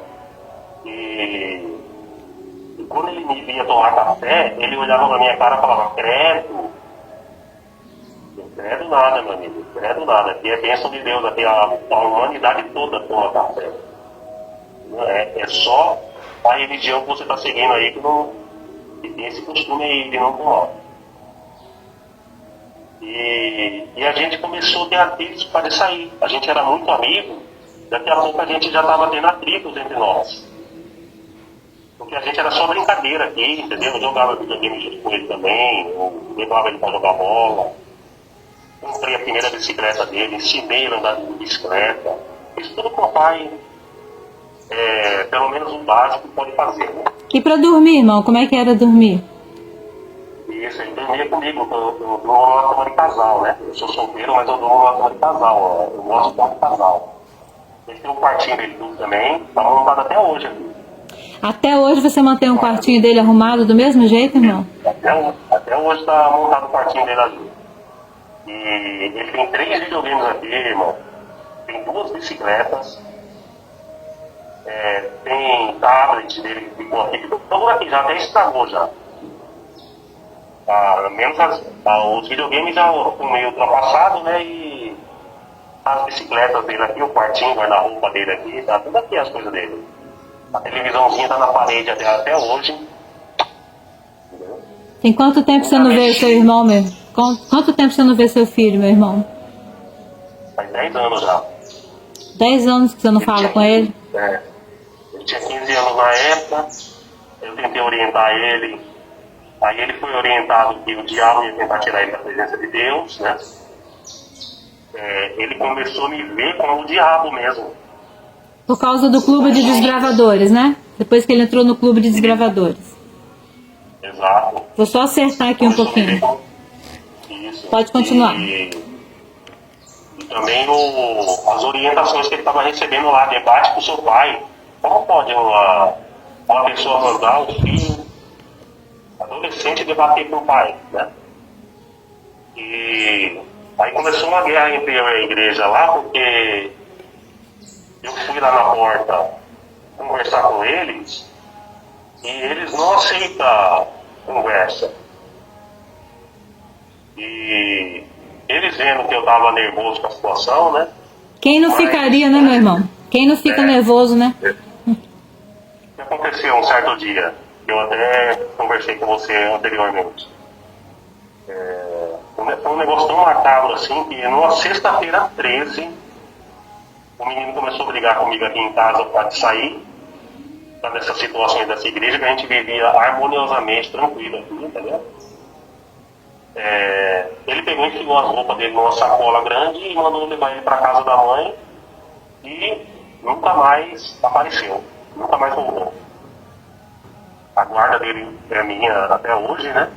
E quando ele me via tomar café, ele olhava na minha cara e falava, credo. Credo nada, meu amigo. Credo nada. Aqui é bênção de Deus. Aqui a humanidade toda toma café. É só a religião que você está seguindo aí que tem esse costume aí de não tomar. E a gente começou a ter atritos para sair. A gente era muito amigo, daqui a pouco a gente já estava tendo atritos entre nós. Porque a gente era só brincadeira aqui, entendeu? Eu jogava videogame junto com ele também, eu levava ele para jogar bola. Comprei a primeira bicicleta dele, ensinei ele a andar de bicicleta. Isso tudo com o pai, pelo menos o básico pode fazer, né? E pra dormir, irmão? Como é que era dormir? Isso, ele dormia comigo, eu durmo numa cama de casal, né? Eu sou solteiro, mas eu durmo numa cama de casal, ó. Eu gosto de cama de casal. Ele tem um quartinho dele tudo também, tá montado até hoje aqui. Até hoje você mantém um quartinho dele arrumado do mesmo jeito, irmão? Até hoje tá montado o quartinho dele ali. E ele tem 3 videogames aqui, irmão. Tem 2 bicicletas. Tem tablet dele que ficou aqui. Tudo aqui já até estragou já. Menos os videogames já estão meio ultrapassados, né? E as bicicletas dele aqui, o quartinho, o guarda-roupa dele aqui, tá tudo aqui as coisas dele. A televisãozinha tá na parede até hoje. Entendeu? Tem quanto tempo você não vê seu irmão, meu? Quanto tempo você não vê seu filho, meu irmão? Faz 10 anos já. 10 anos que você não fala com ele? Ele tinha 15 anos na época, eu tentei orientar ele, aí ele foi orientado que o diabo ia tentar tirar ele da presença de Deus, né? Ele começou a me ver como o diabo mesmo. Por causa do clube de desbravadores, né? Depois que ele entrou no clube de desbravadores. Exato. Vou só acertar aqui um pouquinho. Isso. Pode continuar. E também as orientações que ele estava recebendo lá, debate com o seu pai. Como pode uma pessoa mandar um filho adolescente debater com o pai, né? E aí começou uma guerra entre eu e a igreja lá, porque eu fui lá na porta conversar com eles e eles não aceitam conversa. E eles vendo que eu estava nervoso com a situação, né? Quem não ficaria, né, meu irmão? Quem não fica nervoso, né? O que aconteceu um certo dia, eu até conversei com você anteriormente. Foi um negócio tão macabro assim que numa sexta-feira 13, o menino começou a brigar comigo aqui em casa por causa de sair, dessas situações dessa igreja, que a gente vivia harmoniosamente, tranquilo aqui, entendeu? Ele pegou e enfiou as roupas dele numa sacola grande e mandou levar ele para casa da mãe e nunca mais apareceu, nunca mais voltou. A guarda dele é minha até hoje, né?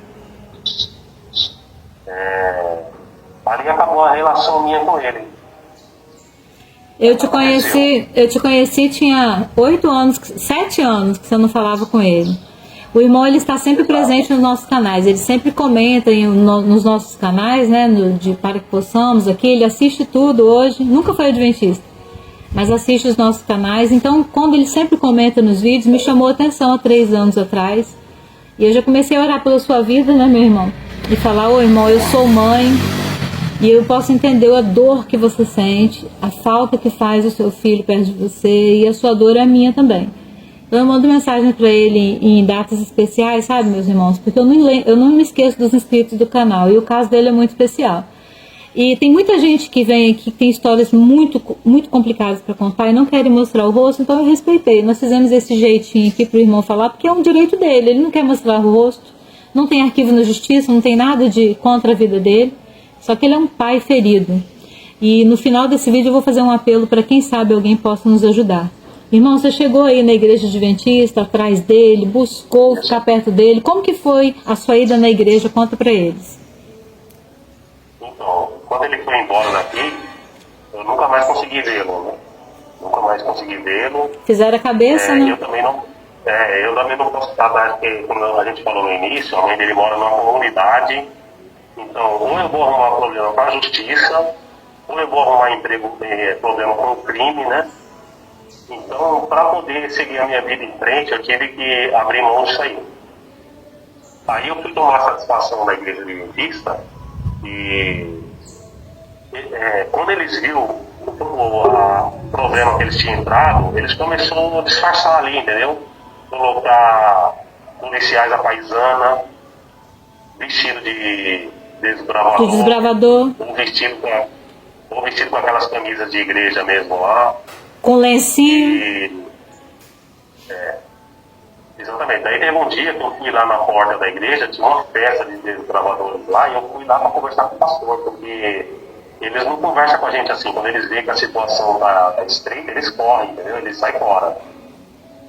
Ali acabou a relação minha com ele. Eu te conheci, tinha 8 anos, 7 anos que você não falava com ele. O irmão, ele está sempre presente nos nossos canais, ele sempre comenta nos nossos canais, né, para que possamos aqui, ele assiste tudo hoje, nunca foi adventista, mas assiste os nossos canais. Então, quando ele sempre comenta nos vídeos, me chamou a atenção há 3 anos atrás, e eu já comecei a orar pela sua vida, né, meu irmão, e falar: ô irmão, eu sou mãe, e eu posso entender a dor que você sente, a falta que faz o seu filho perto de você, e a sua dor é a minha também. Então eu mando mensagem para ele em datas especiais, sabe, meus irmãos? Porque eu não me esqueço dos inscritos do canal, e o caso dele é muito especial. E tem muita gente que vem aqui que tem histórias muito, muito complicadas para contar e não querem mostrar o rosto, então eu respeitei. Nós fizemos esse jeitinho aqui para o irmão falar, porque é um direito dele, ele não quer mostrar o rosto, não tem arquivo na justiça, não tem nada de contra a vida dele. Só que ele é um pai ferido. E no final desse vídeo eu vou fazer um apelo para quem sabe alguém possa nos ajudar. Irmão, você chegou aí na igreja adventista, atrás dele, buscou ficar perto dele. Como que foi a sua ida na igreja? Conta para eles. Então, quando ele foi embora daqui, eu nunca mais consegui vê-lo, né? Nunca mais consegui vê-lo. Fizeram a cabeça, né? Eu também não posso estar, porque como a gente falou no início, a mãe dele mora numa comunidade. Então, ou eu vou arrumar problema com a justiça, ou eu vou arrumar problema com o crime, né? Então, para poder seguir a minha vida em frente, eu tive que abrir mão disso aí. Aí eu fui tomar satisfação na igreja adventista e quando eles viram o problema que eles tinham entrado, eles começaram a disfarçar ali, entendeu? Colocar policiais à paisana, vestido de desbravador, ou vestido com aquelas camisas de igreja mesmo lá, com lencinho. Exatamente. Daí teve um dia que eu fui lá na porta da igreja, tinha uma festa de desbravadores lá, e eu fui lá para conversar com o pastor, porque eles não conversam com a gente assim. Quando eles veem que a situação tá estreita, eles correm, entendeu? Eles saem fora.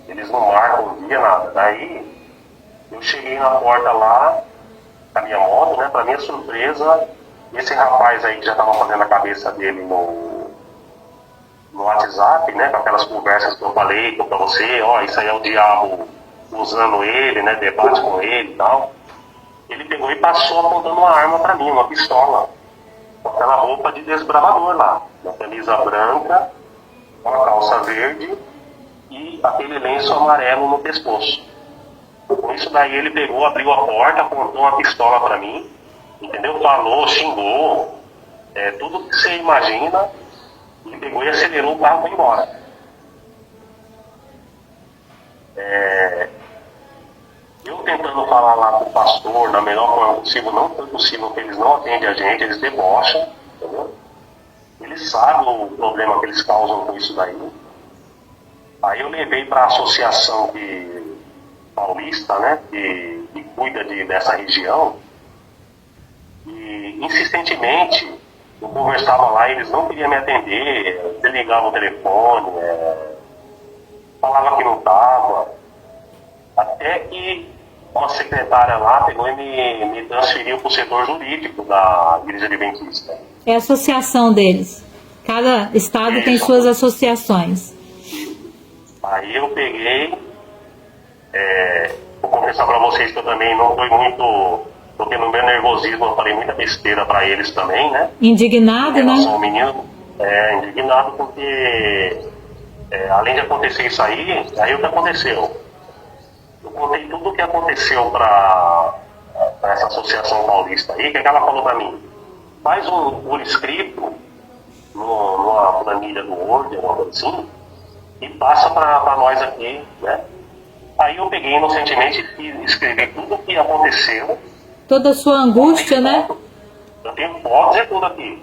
Eles não marcam o dia, nada. Daí eu cheguei na porta lá com a minha moto, né? Para minha surpresa, esse rapaz aí que já estava fazendo a cabeça dele no WhatsApp, né? Com aquelas conversas que eu falei para você, isso aí é o diabo usando ele, né? Debate com ele e tal. Ele pegou e passou apontando uma arma para mim, uma pistola, com aquela roupa de desbravador lá, uma camisa branca, uma calça verde e aquele lenço amarelo no pescoço. Com isso daí ele pegou, abriu a porta, apontou uma pistola para mim, entendeu? Falou, xingou, tudo que você imagina, e pegou e acelerou o carro e foi embora. Eu tentando falar lá com o pastor da melhor forma possível, não foi possível, porque eles não atendem a gente, eles debocham, entendeu? Eles sabem o problema que eles causam com isso daí. Aí eu levei para a associação paulista, né, que cuida dessa região, e insistentemente eu conversava lá, eles não queriam me atender, desligavam o telefone, falava que não estava, até que uma secretária lá pegou e me transferiu para o setor jurídico da Igreja Adventista. É a associação deles. Cada estado tem suas associações. Aí eu peguei, vou confessar para vocês que eu também não fui muito, porque no meu nervosismo eu falei muita besteira para eles também, né? Indignado, né? O menino, indignado porque, além de acontecer isso aí o que aconteceu? Eu contei tudo o que aconteceu para essa associação paulista aí, que ela falou para mim: faz por escrito, numa planilha do Word, alguma coisa assim, e passa para nós aqui, né? Aí eu peguei inocentemente e escrevi tudo o que aconteceu. Toda a sua angústia, né? Eu tenho fotos e tudo aqui.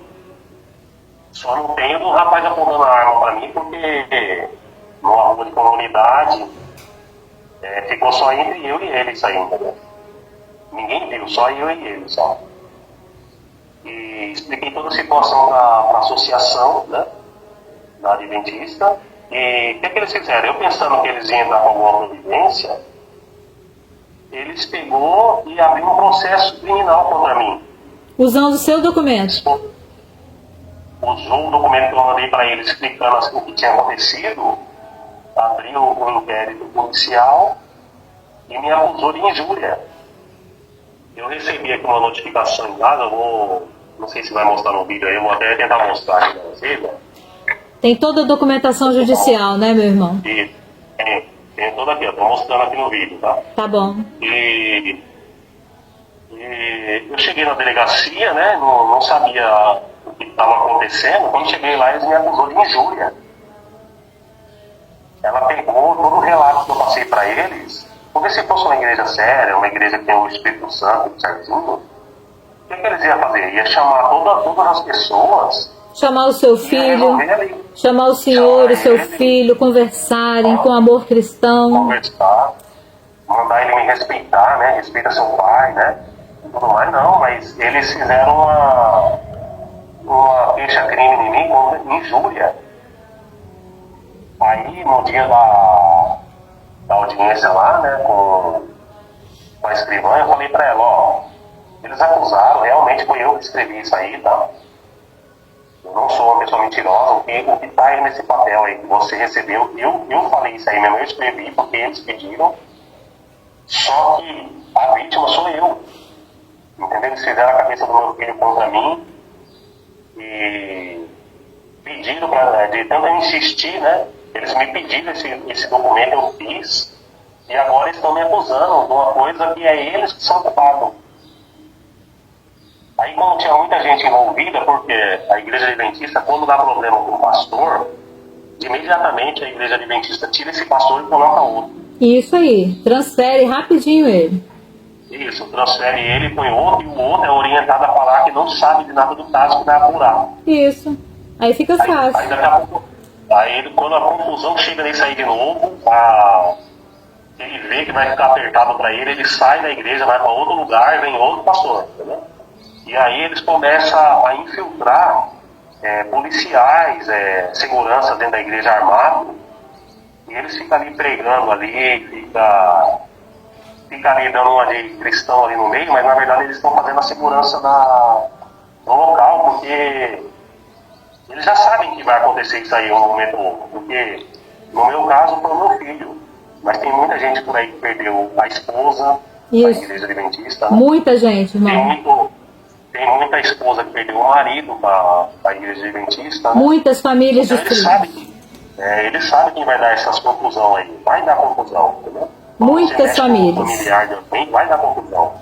Só não tenho do rapaz apontando a arma pra mim, porque numa rua de comunidade ficou só entre eu e ele isso aí, entendeu? Ninguém viu, só eu e ele, só. E expliquei toda a situação para a associação, né, da Adventista. E o que eles fizeram? Eu pensando que eles iam entrar com alguma providência, eles pegou e abriu um processo criminal contra mim. Usando o seu documento. Usou o documento que eu mandei para eles explicando o que tinha acontecido, abriu um inquérito policial e me acusou de injúria. Eu recebi aqui uma notificação em casa, não sei se vai mostrar no vídeo aí, eu vou até tentar mostrar aqui para vocês. Tem toda a documentação judicial, né, meu irmão? E tem toda aqui, eu tô mostrando aqui no vídeo, tá? Tá bom. E eu cheguei na delegacia, né, não sabia o que estava acontecendo. Quando cheguei lá, eles me acusou de injúria. Ela pegou todo o relato que eu passei para eles, porque se fosse uma igreja séria, uma igreja que tem o Espírito Santo certinho, o que eles iam fazer? Ia chamar todas as pessoas, chamar o seu filho, chamar o senhor, o seu filho, conversarem com amor cristão. Conversar, mandar ele me respeitar, né? Respeita seu pai, né? E tudo mais, não, mas eles fizeram uma queixa-crime em mim com injúria. Aí, no dia da audiência lá, né, com a escrivã, eu falei pra ela, ó, eles acusaram, realmente foi eu que escrevi isso aí, tá? Eu não sou uma pessoa mentirosa, o que tá aí nesse papel aí que você recebeu, eu falei isso aí mesmo, eu escrevi porque eles pediram, só que a vítima sou eu. Entendeu? Eles fizeram a cabeça do meu filho contra mim e pediram de tanto eu insistir, né? Eles me pediram esse documento, eu fiz, e agora estão me acusando de uma coisa que é eles que são culpados. Aí, como tinha muita gente envolvida, porque a igreja adventista, quando dá problema com o pastor, imediatamente a igreja adventista tira esse pastor e coloca outro. Isso aí, transfere rapidinho ele. Isso, transfere ele, põe outro, e o outro é orientado a falar que não sabe de nada do caso, que vai apurar. Isso, aí fica fácil. Aí daqui a pouco, quando a confusão chega nisso aí de novo, ele vê que vai ficar apertado para ele sai da igreja, vai para outro lugar, vem outro pastor, entendeu? E aí eles começam a infiltrar policiais, segurança dentro da igreja armado, e eles ficam ali pregando ali, fica ali dando uma de cristão ali no meio, mas na verdade eles estão fazendo a segurança do local, porque eles já sabem que vai acontecer isso aí um momento ou outro, porque no meu caso foi o meu filho, mas tem muita gente por aí que perdeu a esposa da igreja adventista, né? Muita gente, irmão. Tem muita esposa que perdeu o marido para a igreja adventista, né? Muitas famílias então, eles sabem que vai dar essas confusão aí, vai dar confusão, entendeu? Muitas famílias. Familiar também vai dar confusão.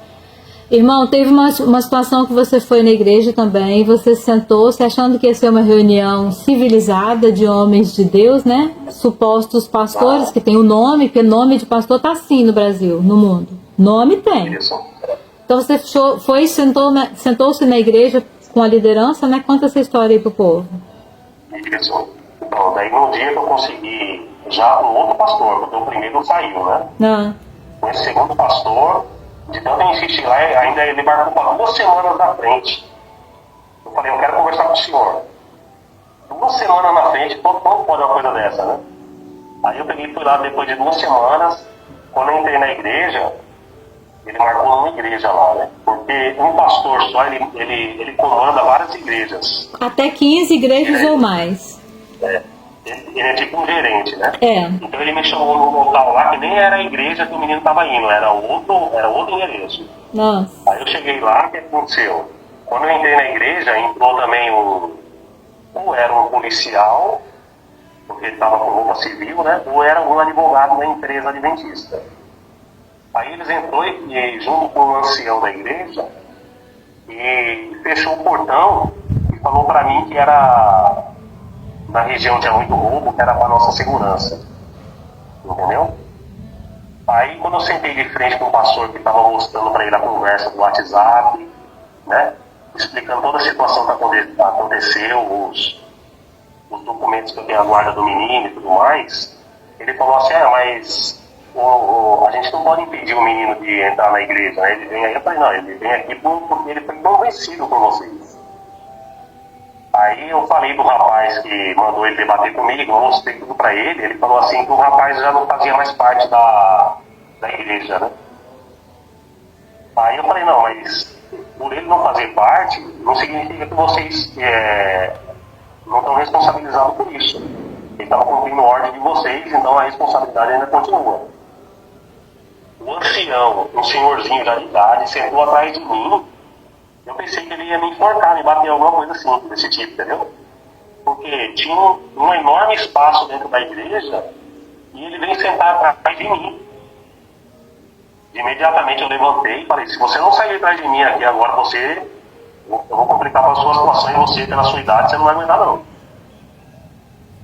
Irmão, teve uma situação que você foi na igreja também, você sentou-se achando que ia ser uma reunião civilizada de homens de Deus, né? Supostos pastores, que tem o nome, porque nome de pastor tá assim no Brasil, no mundo. Nome tem. Isso. Então você sentou-se na igreja com a liderança, né? Conta essa história aí pro povo. Isso. Então, daí no dia que eu consegui já um outro pastor, porque o primeiro saiu, né? Não. Com esse segundo pastor, de tanto eu insistir lá, ainda ele marcou para 2 semanas na frente. Eu falei, eu quero conversar com o senhor. 2 semanas na frente, como pode uma coisa dessa, né? Aí eu peguei e fui lá depois de 2 semanas, quando eu entrei na igreja, ele marcou uma igreja lá, né? Porque um pastor só, ele comanda várias igrejas. Até 15 igrejas ou mais. Ele é tipo um gerente, né? Então ele me chamou num local lá que nem era a igreja que o menino estava indo, era outro endereço. Nossa. Aí eu cheguei lá, o que aconteceu? Quando eu entrei na igreja, entrou também ou era um policial, porque ele estava com roupa civil, né? Ou era um advogado da empresa adventista. Aí eles entrou e junto com o ancião da igreja e fechou o portão e falou para mim que era na região tinha muito roubo, que era para nossa segurança. Entendeu? Aí quando eu sentei de frente com o pastor que estava mostrando para ele a conversa do WhatsApp, né? explicando toda a situação que aconteceu, os documentos que eu tenho a guarda do menino e tudo mais, ele falou assim, mas a gente não pode impedir o menino de entrar na igreja, né? Ele vem aí, eu falei, não, ele vem aqui porque ele foi convencido por vocês. Aí eu falei do rapaz que mandou ele debater comigo, eu mostrei tudo pra ele falou assim que o rapaz já não fazia mais parte da igreja, né? Aí eu falei, não, mas por ele não fazer parte, não significa que vocês não estão responsabilizados por isso. Ele estava cumprindo a ordem de vocês, então a responsabilidade ainda continua. O ancião, um senhorzinho já de idade, sentou atrás de mim. Eu pensei que ele ia me enforcar, me bater alguma coisa assim, desse tipo, entendeu? Porque tinha um enorme espaço dentro da igreja e ele veio sentar atrás de mim. Imediatamente eu levantei e falei, se você não sair atrás de mim aqui agora, eu vou complicar a sua situação e você, pela sua idade, você não vai aguentar não.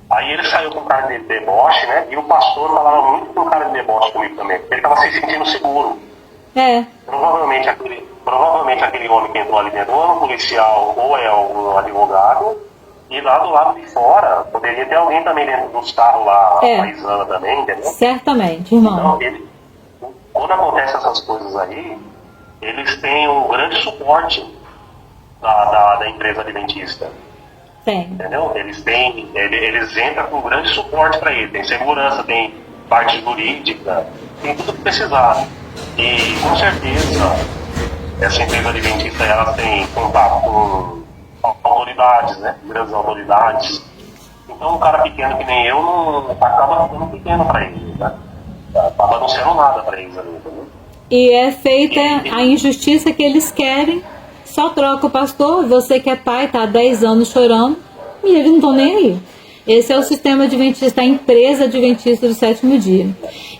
Aí ele saiu com cara de deboche, né? E o pastor falava muito com cara de deboche comigo também, porque ele estava se sentindo seguro. Provavelmente aquele homem que entrou ali dentro ou é um policial ou é um advogado, e lá do lado de fora poderia ter alguém também dentro dos carros lá, paisana também, entendeu? Certamente, irmão. Então, quando acontecem essas coisas aí, eles têm um grande suporte da empresa adventista. Tem. Entendeu? Eles entram com grande suporte para ele. Tem segurança, tem parte jurídica, tem tudo que precisar. E com certeza essa empresa adventista ela tem contato com autoridades, né? Grandes autoridades. Então um cara pequeno que nem eu não acaba ficando pequeno para ele, né? Acaba não sendo nada para eles ali, entendeu? E é feita a injustiça que eles querem. Só troca o pastor, você que é pai, tá há 10 anos chorando, e eles não estão nem aí. Esse é o sistema adventista, a empresa adventista do sétimo dia.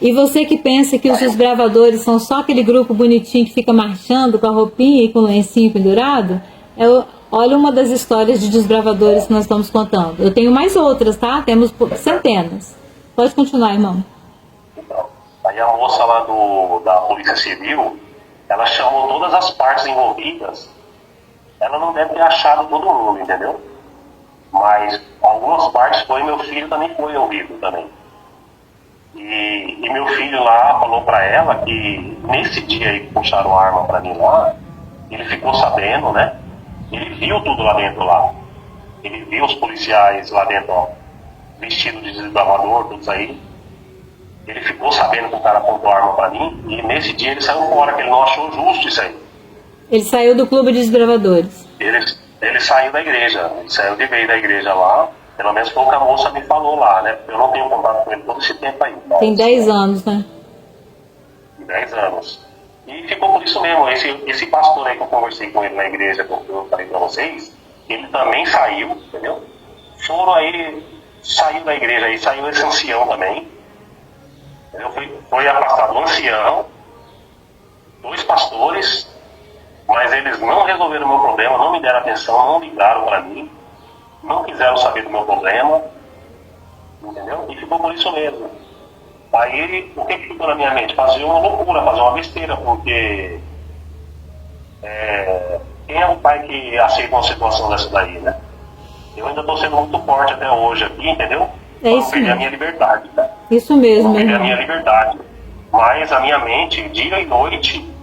E você que pensa que os desbravadores são só aquele grupo bonitinho que fica marchando com a roupinha e com o lencinho pendurado, olha uma das histórias de desbravadores que nós estamos contando. Eu tenho mais outras, tá? Temos centenas. Pode continuar, irmão. Então, aí a moça lá da Polícia Civil, ela chamou todas as partes envolvidas. Ela não deve ter achado todo mundo, entendeu? Mas algumas partes foi, meu filho também foi ouvido também. E meu filho lá falou pra ela que nesse dia aí que puxaram a arma pra mim lá, ele ficou sabendo, né? Ele viu tudo lá dentro lá. Ele viu os policiais lá dentro, ó, vestidos de desbravador, todos aí. Ele ficou sabendo que o cara apontou a arma pra mim e nesse dia ele saiu fora, que ele não achou justo isso aí. Ele saiu do clube de desbravadores. Ele saiu da igreja, ele saiu de vez da igreja lá, pelo menos foi o que a moça me falou lá, né? Eu não tenho contato com ele todo esse tempo aí. Tem 10 anos, né? 10 anos. E ficou por isso mesmo, esse pastor aí que eu conversei com ele na igreja, que eu falei pra vocês, ele também saiu, entendeu? Foram aí, saiu da igreja aí, saiu esse ancião também. Foi afastado um ancião, 2 pastores, mas eles não resolveram o meu problema, não me deram atenção, não ligaram para mim, não quiseram saber do meu problema, entendeu? E ficou por isso mesmo. Aí o que ficou na minha mente? Fazer uma loucura, fazer uma besteira, porque quem é o pai que aceita uma situação dessa daí, né? Eu ainda estou sendo muito forte até hoje aqui, entendeu? É isso perder mesmo. a minha liberdade, né? Isso mesmo, perder irmão. a minha liberdade. Mas a minha mente, dia e noite,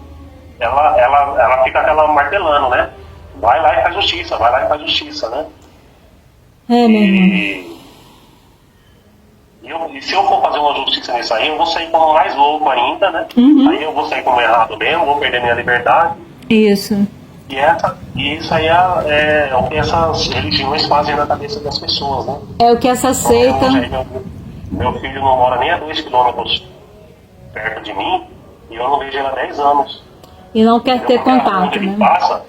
ela fica aquela martelando, né? Vai lá e faz justiça, vai lá e faz justiça, né? É, meu irmão. E se eu for fazer uma justiça nisso aí, eu vou sair como mais louco ainda, né? Uhum. Aí eu vou sair como errado mesmo, vou perder minha liberdade. Isso. E isso aí é o que essas religiões fazem na cabeça das pessoas, né? É o que essa seita... Meu filho não mora nem a 2 quilômetros perto de mim e eu não vejo ele há 10 anos. E não quer ter contato, onde ele né? passa,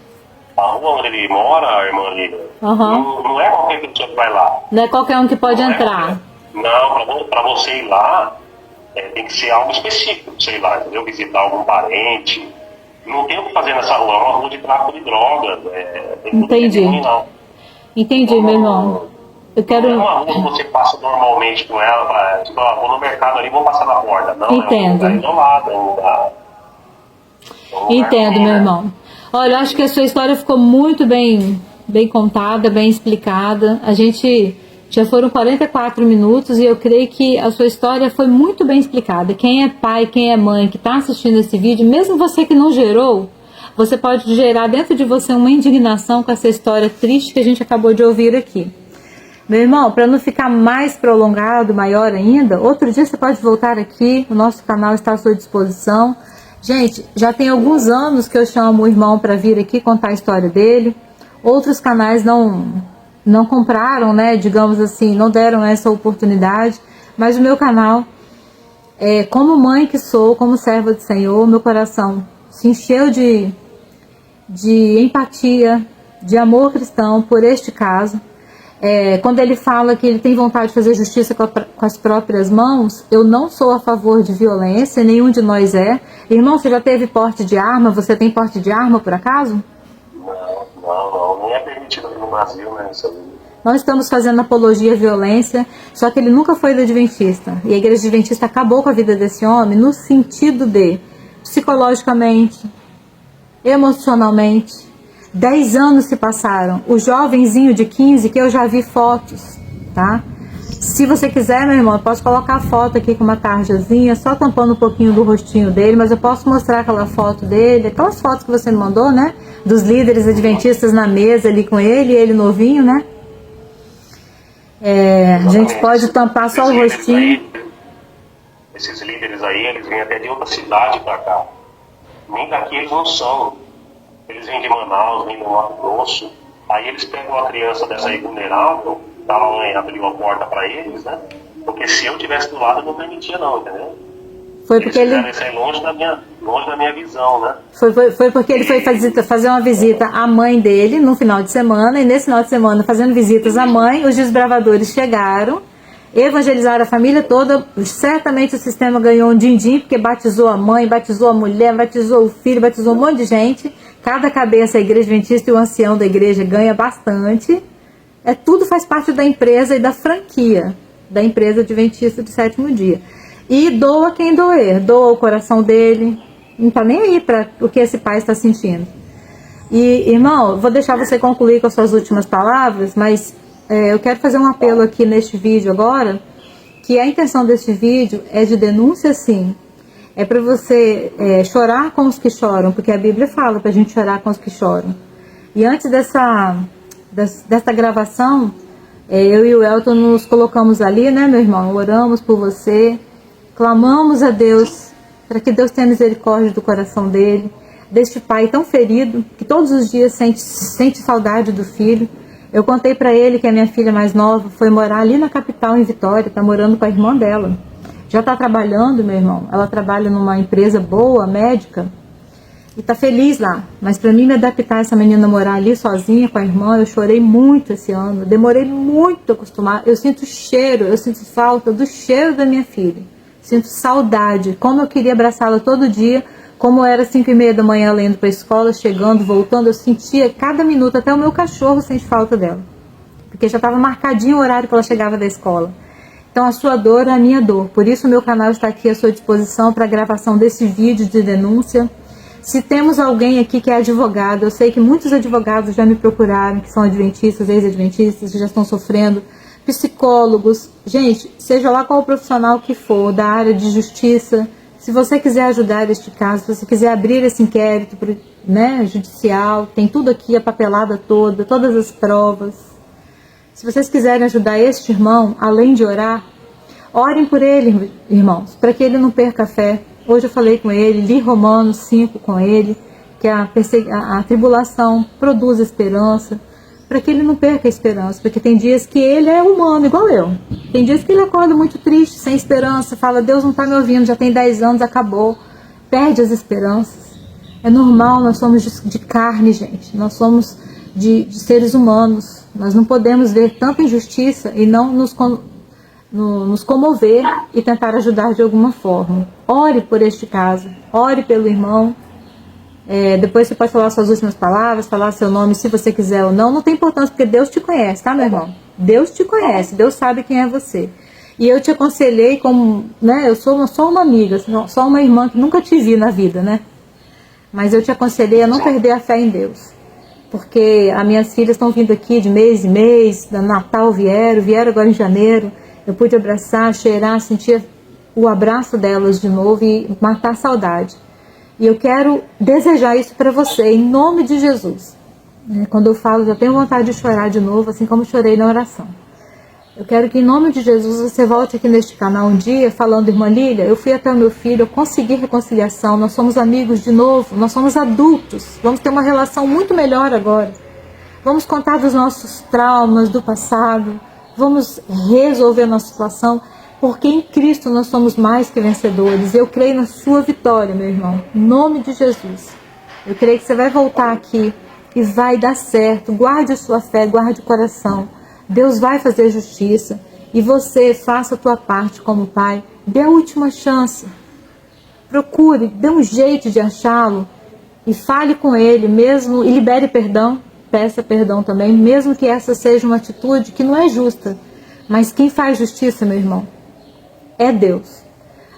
a rua onde ele mora, irmã Lívia, não é qualquer pessoa que vai lá. Não é qualquer um que pode entrar. Não, para você ir lá, tem que ser algo específico, sei lá, entendeu? Visitar algum parente. Não tem o que fazer nessa rua, é uma rua de tráfico de drogas. Entendi. Entendi, meu irmão. Eu quero... Não é uma rua que você passa normalmente com ela, tipo, vou no mercado ali, vou passar na porta. Não, Entendo. É um lugar isolado, Entendo, meu irmão. Olha, eu acho que a sua história ficou muito bem contada, bem explicada. A gente já foram 44 minutos e eu creio que a sua história foi muito bem explicada. Quem é pai, quem é mãe que está assistindo esse vídeo, mesmo você que não gerou, você pode gerar dentro de você uma indignação com essa história triste que a gente acabou de ouvir aqui. Meu irmão, para não ficar mais prolongado, maior ainda, outro dia você pode voltar aqui, o nosso canal está à sua disposição. Gente, já tem alguns anos que eu chamo o irmão para vir aqui contar a história dele. Outros canais não compraram, né, digamos assim, não deram essa oportunidade. Mas o meu canal, como mãe que sou, como serva do Senhor, meu coração se encheu de empatia, de amor cristão por este caso. Quando ele fala que ele tem vontade de fazer justiça com as próprias mãos, eu não sou a favor de violência, nenhum de nós é. Irmão, você já teve porte de arma? Você tem porte de arma, por acaso? Não, nem é permitido aqui no Brasil, né? Nós estamos fazendo apologia à violência, só que ele nunca foi do Adventista. E a igreja Adventista acabou com a vida desse homem no sentido de, psicologicamente, emocionalmente. 10 anos se passaram. O jovenzinho de 15, que eu já vi fotos, tá? Se você quiser, meu irmão, eu posso colocar a foto aqui com uma tarjazinha, só tampando um pouquinho do rostinho dele, mas eu posso mostrar aquela foto dele, aquelas fotos que você me mandou, né? Dos líderes adventistas na mesa ali com ele novinho, né? A gente pode tampar só o rostinho. Esses líderes aí, eles vêm até de outra cidade pra cá. Nem daqui eles não são. Eles vêm de Manaus, vêm do Mato Grosso. Aí eles pegam a criança dessa aí vulnerável, a mãe abriu a porta pra eles, né? Porque se eu tivesse do lado, eu não permitia não, entendeu? Foi porque eles fizeram isso aí longe da minha visão, né? Foi porque ele foi fazer uma visita à mãe dele no final de semana, e nesse final de semana, fazendo visitas à mãe, os desbravadores chegaram, evangelizaram a família toda. Certamente o sistema ganhou um din-din, porque batizou a mãe, batizou a mulher, batizou o filho, batizou um monte de gente. Cada cabeça, a igreja adventista e o ancião da igreja ganha bastante. Tudo faz parte da empresa e da franquia da empresa adventista do sétimo dia. E doa quem doer, doa o coração dele, não está nem aí para o que esse pai está sentindo. E, irmão, vou deixar você concluir com as suas últimas palavras, mas eu quero fazer um apelo aqui neste vídeo agora, que a intenção deste vídeo é de denúncia, sim. É para você chorar com os que choram, porque a Bíblia fala para a gente chorar com os que choram. E antes dessa gravação, eu e o Elton nos colocamos ali, né, meu irmão? Oramos por você, clamamos a Deus para que Deus tenha misericórdia do coração dele, deste pai tão ferido, que todos os dias sente saudade do filho. Eu contei para ele que a minha filha mais nova foi morar ali na capital, em Vitória, está morando com a irmã dela. Já está trabalhando, meu irmão. Ela trabalha numa empresa boa, médica, e está feliz lá. Mas para mim me adaptar a essa menina morar ali sozinha com a irmã, eu chorei muito esse ano. Demorei muito a acostumar. Eu sinto cheiro, eu sinto falta do cheiro da minha filha. Sinto saudade. Como eu queria abraçá-la todo dia. Como era 5h30 da manhã, ela indo para a escola, chegando, voltando. Eu sentia cada minuto, até o meu cachorro sente falta dela. Porque já estava marcadinho o horário que ela chegava da escola. Então a sua dor é a minha dor. Por isso o meu canal está aqui à sua disposição para a gravação desse vídeo de denúncia. Se temos alguém aqui que é advogado, eu sei que muitos advogados já me procuraram, que são adventistas, ex-adventistas, que já estão sofrendo, psicólogos, gente, seja lá qual o profissional que for, da área de justiça, se você quiser ajudar este caso, se você quiser abrir esse inquérito, né, judicial, tem tudo aqui, a papelada toda, todas as provas. Se vocês quiserem ajudar este irmão, além de orar, orem por ele, irmãos, para que ele não perca a fé. Hoje eu falei com ele, li Romanos 5 com ele, que a tribulação produz esperança, para que ele não perca a esperança, porque tem dias que ele é humano, igual eu. Tem dias que ele acorda muito triste, sem esperança, fala, Deus não está me ouvindo, já tem 10 anos, acabou, perde as esperanças. É normal, nós somos de carne, gente, nós somos de seres humanos. Nós não podemos ver tanta injustiça e não nos comover e tentar ajudar de alguma forma. Ore por este caso, ore pelo irmão. Depois você pode falar suas últimas palavras, falar seu nome se você quiser ou não. Não tem importância, porque Deus te conhece, tá, meu irmão? Deus te conhece, Deus sabe quem é você. E eu te aconselhei como, né, eu sou só uma amiga, só uma irmã que nunca te vi na vida, né? mas eu te aconselhei a não perder a fé em Deus. Porque as minhas filhas estão vindo aqui de mês em mês, no Natal vieram agora em janeiro. Eu pude abraçar, cheirar, sentir o abraço delas de novo e matar a saudade. E eu quero desejar isso para você, em nome de Jesus. Quando eu falo, já tenho vontade de chorar de novo, assim como chorei na oração. Eu quero que em nome de Jesus você volte aqui neste canal um dia falando: irmã Lília, eu fui até o meu filho, eu consegui reconciliação, nós somos amigos de novo, nós somos adultos, vamos ter uma relação muito melhor agora. Vamos contar dos nossos traumas do passado, vamos resolver a nossa situação, porque em Cristo nós somos mais que vencedores. Eu creio na sua vitória, meu irmão, em nome de Jesus. Eu creio que você vai voltar aqui e vai dar certo. Guarde a sua fé, guarde o coração. Deus vai fazer justiça e você faça a tua parte como pai. Dê a última chance. Procure, dê um jeito de achá-lo e fale com ele mesmo e libere perdão. Peça perdão também, mesmo que essa seja uma atitude que não é justa. Mas quem faz justiça, meu irmão, é Deus.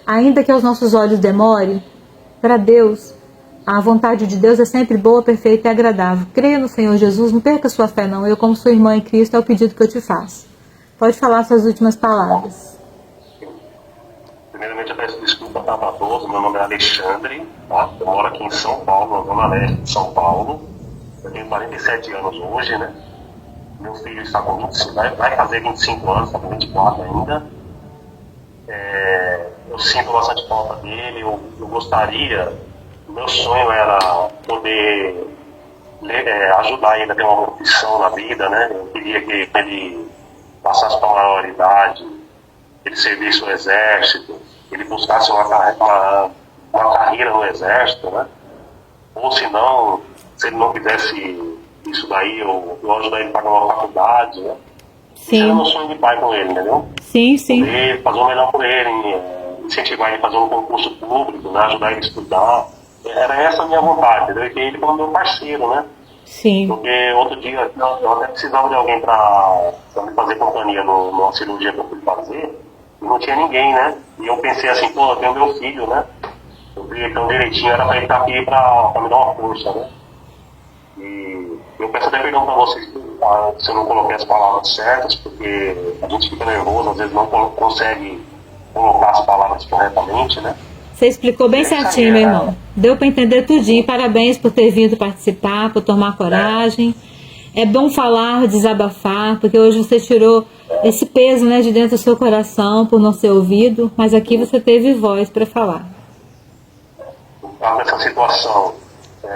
Ainda que aos nossos olhos demore, para Deus, a vontade de Deus é sempre boa, perfeita e agradável. Creia no Senhor Jesus, não perca sua fé não. Eu, como sua irmã em Cristo, é o pedido que eu te faço. Pode falar suas últimas palavras. Primeiramente, eu peço desculpa para todos. Meu nome é Alexandre, tá? Eu moro aqui em São Paulo, na Zona Leste de São Paulo. Eu tenho 47 anos hoje, né? Meu filho está com 25, vai fazer 25 anos, está com 24 ainda. Eu sinto bastante falta dele, eu gostaria... Meu sonho era poder ajudar ele a ter uma profissão na vida, né? Eu queria que ele passasse para a maioridade, ele servisse no exército, ele buscasse uma carreira no exército, né? Ou se não, se ele não fizesse isso daí, eu ajudar ele a pagar uma faculdade, né? Sim. Esse era o meu sonho de pai com ele, entendeu? Sim, sim. Poder fazer o melhor por ele, incentivar ele a fazer um concurso público, né? Ajudar ele a estudar. Era essa a minha vontade, entendeu? E ter ele como meu parceiro, né? Sim. Porque outro dia eu até precisava de alguém para me fazer companhia numa cirurgia que eu fui fazer, e não tinha ninguém, né? E eu pensei assim, pô, eu tenho meu filho, né? Eu vi então direitinho, era para ele estar aqui para me dar uma força, né? E eu peço até perdão para vocês se eu não coloquei as palavras certas, porque a gente fica nervoso, às vezes não consegue colocar as palavras corretamente, né? Você explicou bem certinho, meu irmão. Deu para entender tudinho. Parabéns por ter vindo participar, por tomar coragem. É bom falar, desabafar, porque hoje você tirou esse peso, né, de dentro do seu coração por não ser ouvido, mas aqui você teve voz para falar. Nessa situação,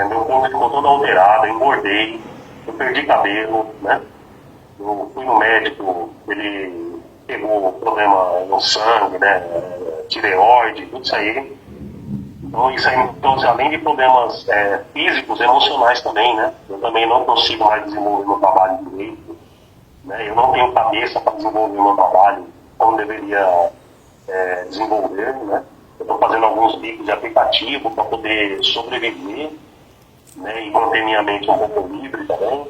meu corpo ficou todo alterado, eu engordei, eu perdi cabelo, né? Eu fui no médico, ele pegou problema no sangue, né? Tireoide, tudo isso aí. Então isso aí me trouxe, além de problemas físicos, emocionais também, né? Eu também não consigo mais desenvolver meu trabalho direito, né? Eu não tenho cabeça para desenvolver meu trabalho como deveria desenvolver, né? Eu estou fazendo alguns bicos de aplicativo para poder sobreviver, né? E manter minha mente um pouco livre também.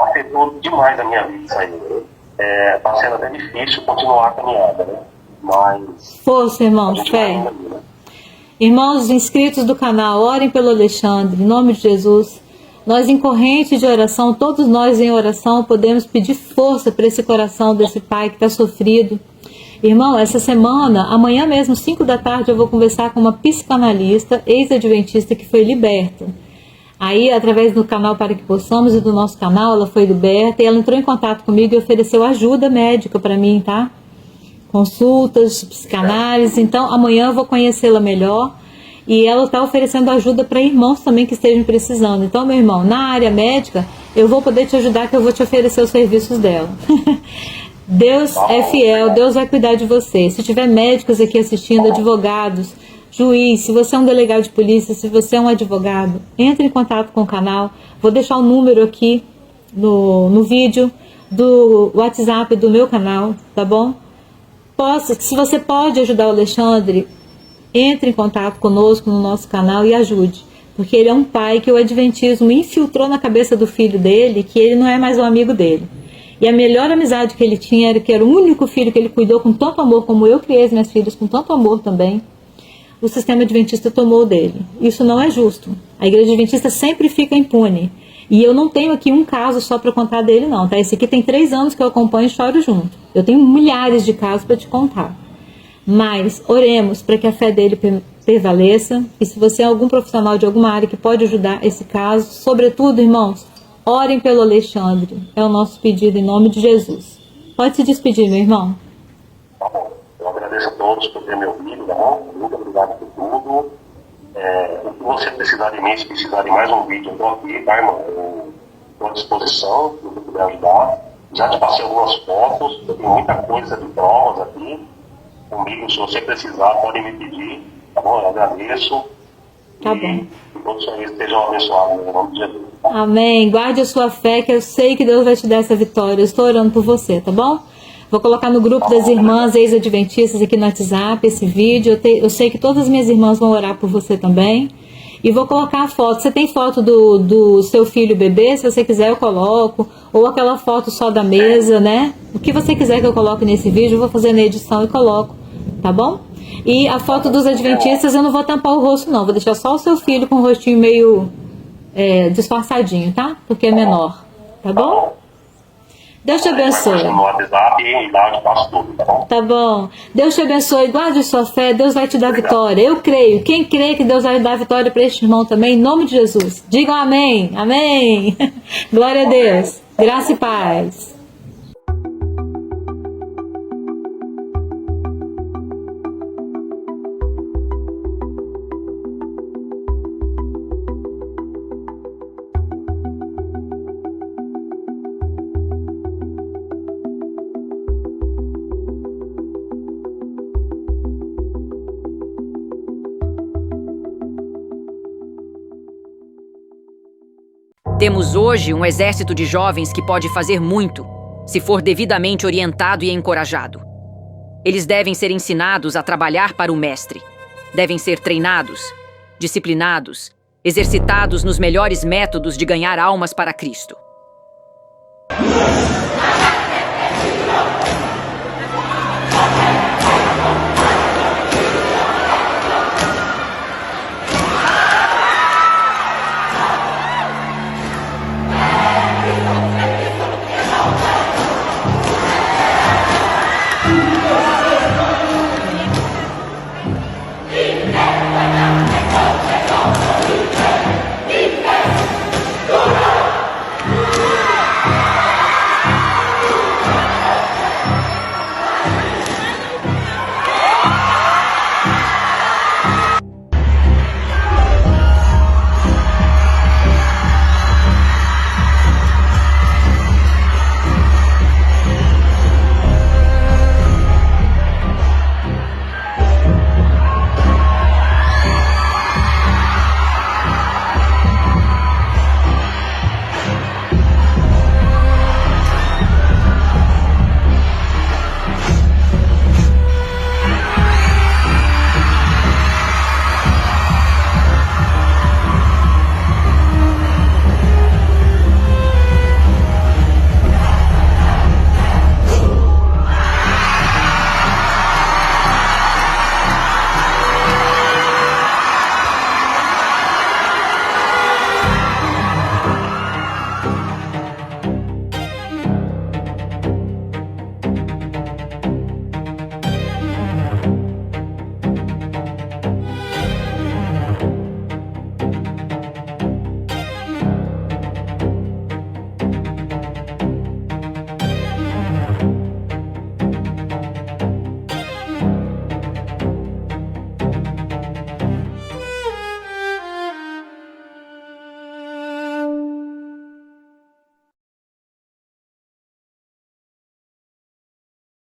Afetou demais a minha vida isso aí, né? Tá sendo até difícil continuar a caminhada, né? Mas... Força, irmãos, fé. Né? Irmãos inscritos do canal, orem pelo Alexandre, em nome de Jesus. Nós em corrente de oração, todos nós em oração, podemos pedir força para esse coração desse pai que está sofrido. Irmão, essa semana, amanhã mesmo, 5 da tarde, eu vou conversar com uma psicanalista, ex-adventista, que foi liberta. Aí, através do canal Para Que Possamos e do nosso canal, ela foi liberta e ela entrou em contato comigo e ofereceu ajuda médica para mim, tá? Consultas, psicanálise. Então, amanhã eu vou conhecê-la melhor e ela está oferecendo ajuda para irmãos também que estejam precisando. Então, meu irmão, na área médica, eu vou poder te ajudar, que eu vou te oferecer os serviços dela. Deus é fiel, Deus vai cuidar de você. Se tiver médicos aqui assistindo, advogados, juiz, se você é um delegado de polícia, se você é um advogado, entre em contato com o canal. Vou deixar o número aqui no vídeo do WhatsApp do meu canal, tá bom? Se você pode ajudar o Alexandre, entre em contato conosco no nosso canal e ajude. Porque ele é um pai que o adventismo infiltrou na cabeça do filho dele, que ele não é mais um amigo dele. E a melhor amizade que ele tinha era que era o único filho que ele cuidou com tanto amor, como eu criei as minhas filhas com tanto amor também. o sistema adventista tomou dele. Isso não é justo. A igreja adventista sempre fica impune. E eu não tenho aqui um caso só para contar dele, não, tá? Esse aqui tem 3 anos que eu acompanho e choro junto. Eu tenho milhares de casos para te contar. Mas oremos para que a fé dele prevaleça. E se você é algum profissional de alguma área que pode ajudar esse caso, sobretudo, irmãos, orem pelo Alexandre. É o nosso pedido em nome de Jesus. Pode se despedir, meu irmão. Tá bom. Eu agradeço a todos por ter me ouvido, tá bom? Muito obrigado por tudo. O que você precisar de mim, se precisar de mais um vídeo, eu estou aqui, tá, irmão? Eu estou à disposição, se você puder ajudar. Já te passei algumas fotos, eu tenho muita coisa de provas aqui comigo. Se você precisar, pode me pedir, tá bom? Eu agradeço. Tá bom. Que todos vocês estejam abençoados, em nome de Jesus. Amém. Guarde a sua fé, que eu sei que Deus vai te dar essa vitória. Eu estou orando por você, tá bom? Vou colocar no grupo das irmãs ex-adventistas aqui no WhatsApp esse vídeo. Eu sei que todas as minhas irmãs vão orar por você também. E vou colocar a foto. Você tem foto do seu filho bebê? Se você quiser, eu coloco. Ou aquela foto só da mesa, né? O que você quiser que eu coloque nesse vídeo, eu vou fazer na edição e coloco. Tá bom? E a foto dos adventistas, eu não vou tampar o rosto, não. Vou deixar só o seu filho com o rostinho meio disfarçadinho, tá? Porque é menor. Tá bom? Deus te abençoe. No WhatsApp e idade, passo tudo, tá bom? Tá bom. Deus te abençoe. Guarde sua fé. Deus vai te dar vitória. Eu creio. Quem crê que Deus vai dar vitória para este irmão também, em nome de Jesus. Digam amém. Amém. Glória a Deus. Graça e paz. Temos hoje um exército de jovens que pode fazer muito, se for devidamente orientado e encorajado. Eles devem ser ensinados a trabalhar para o Mestre. Devem ser treinados, disciplinados, exercitados nos melhores métodos de ganhar almas para Cristo.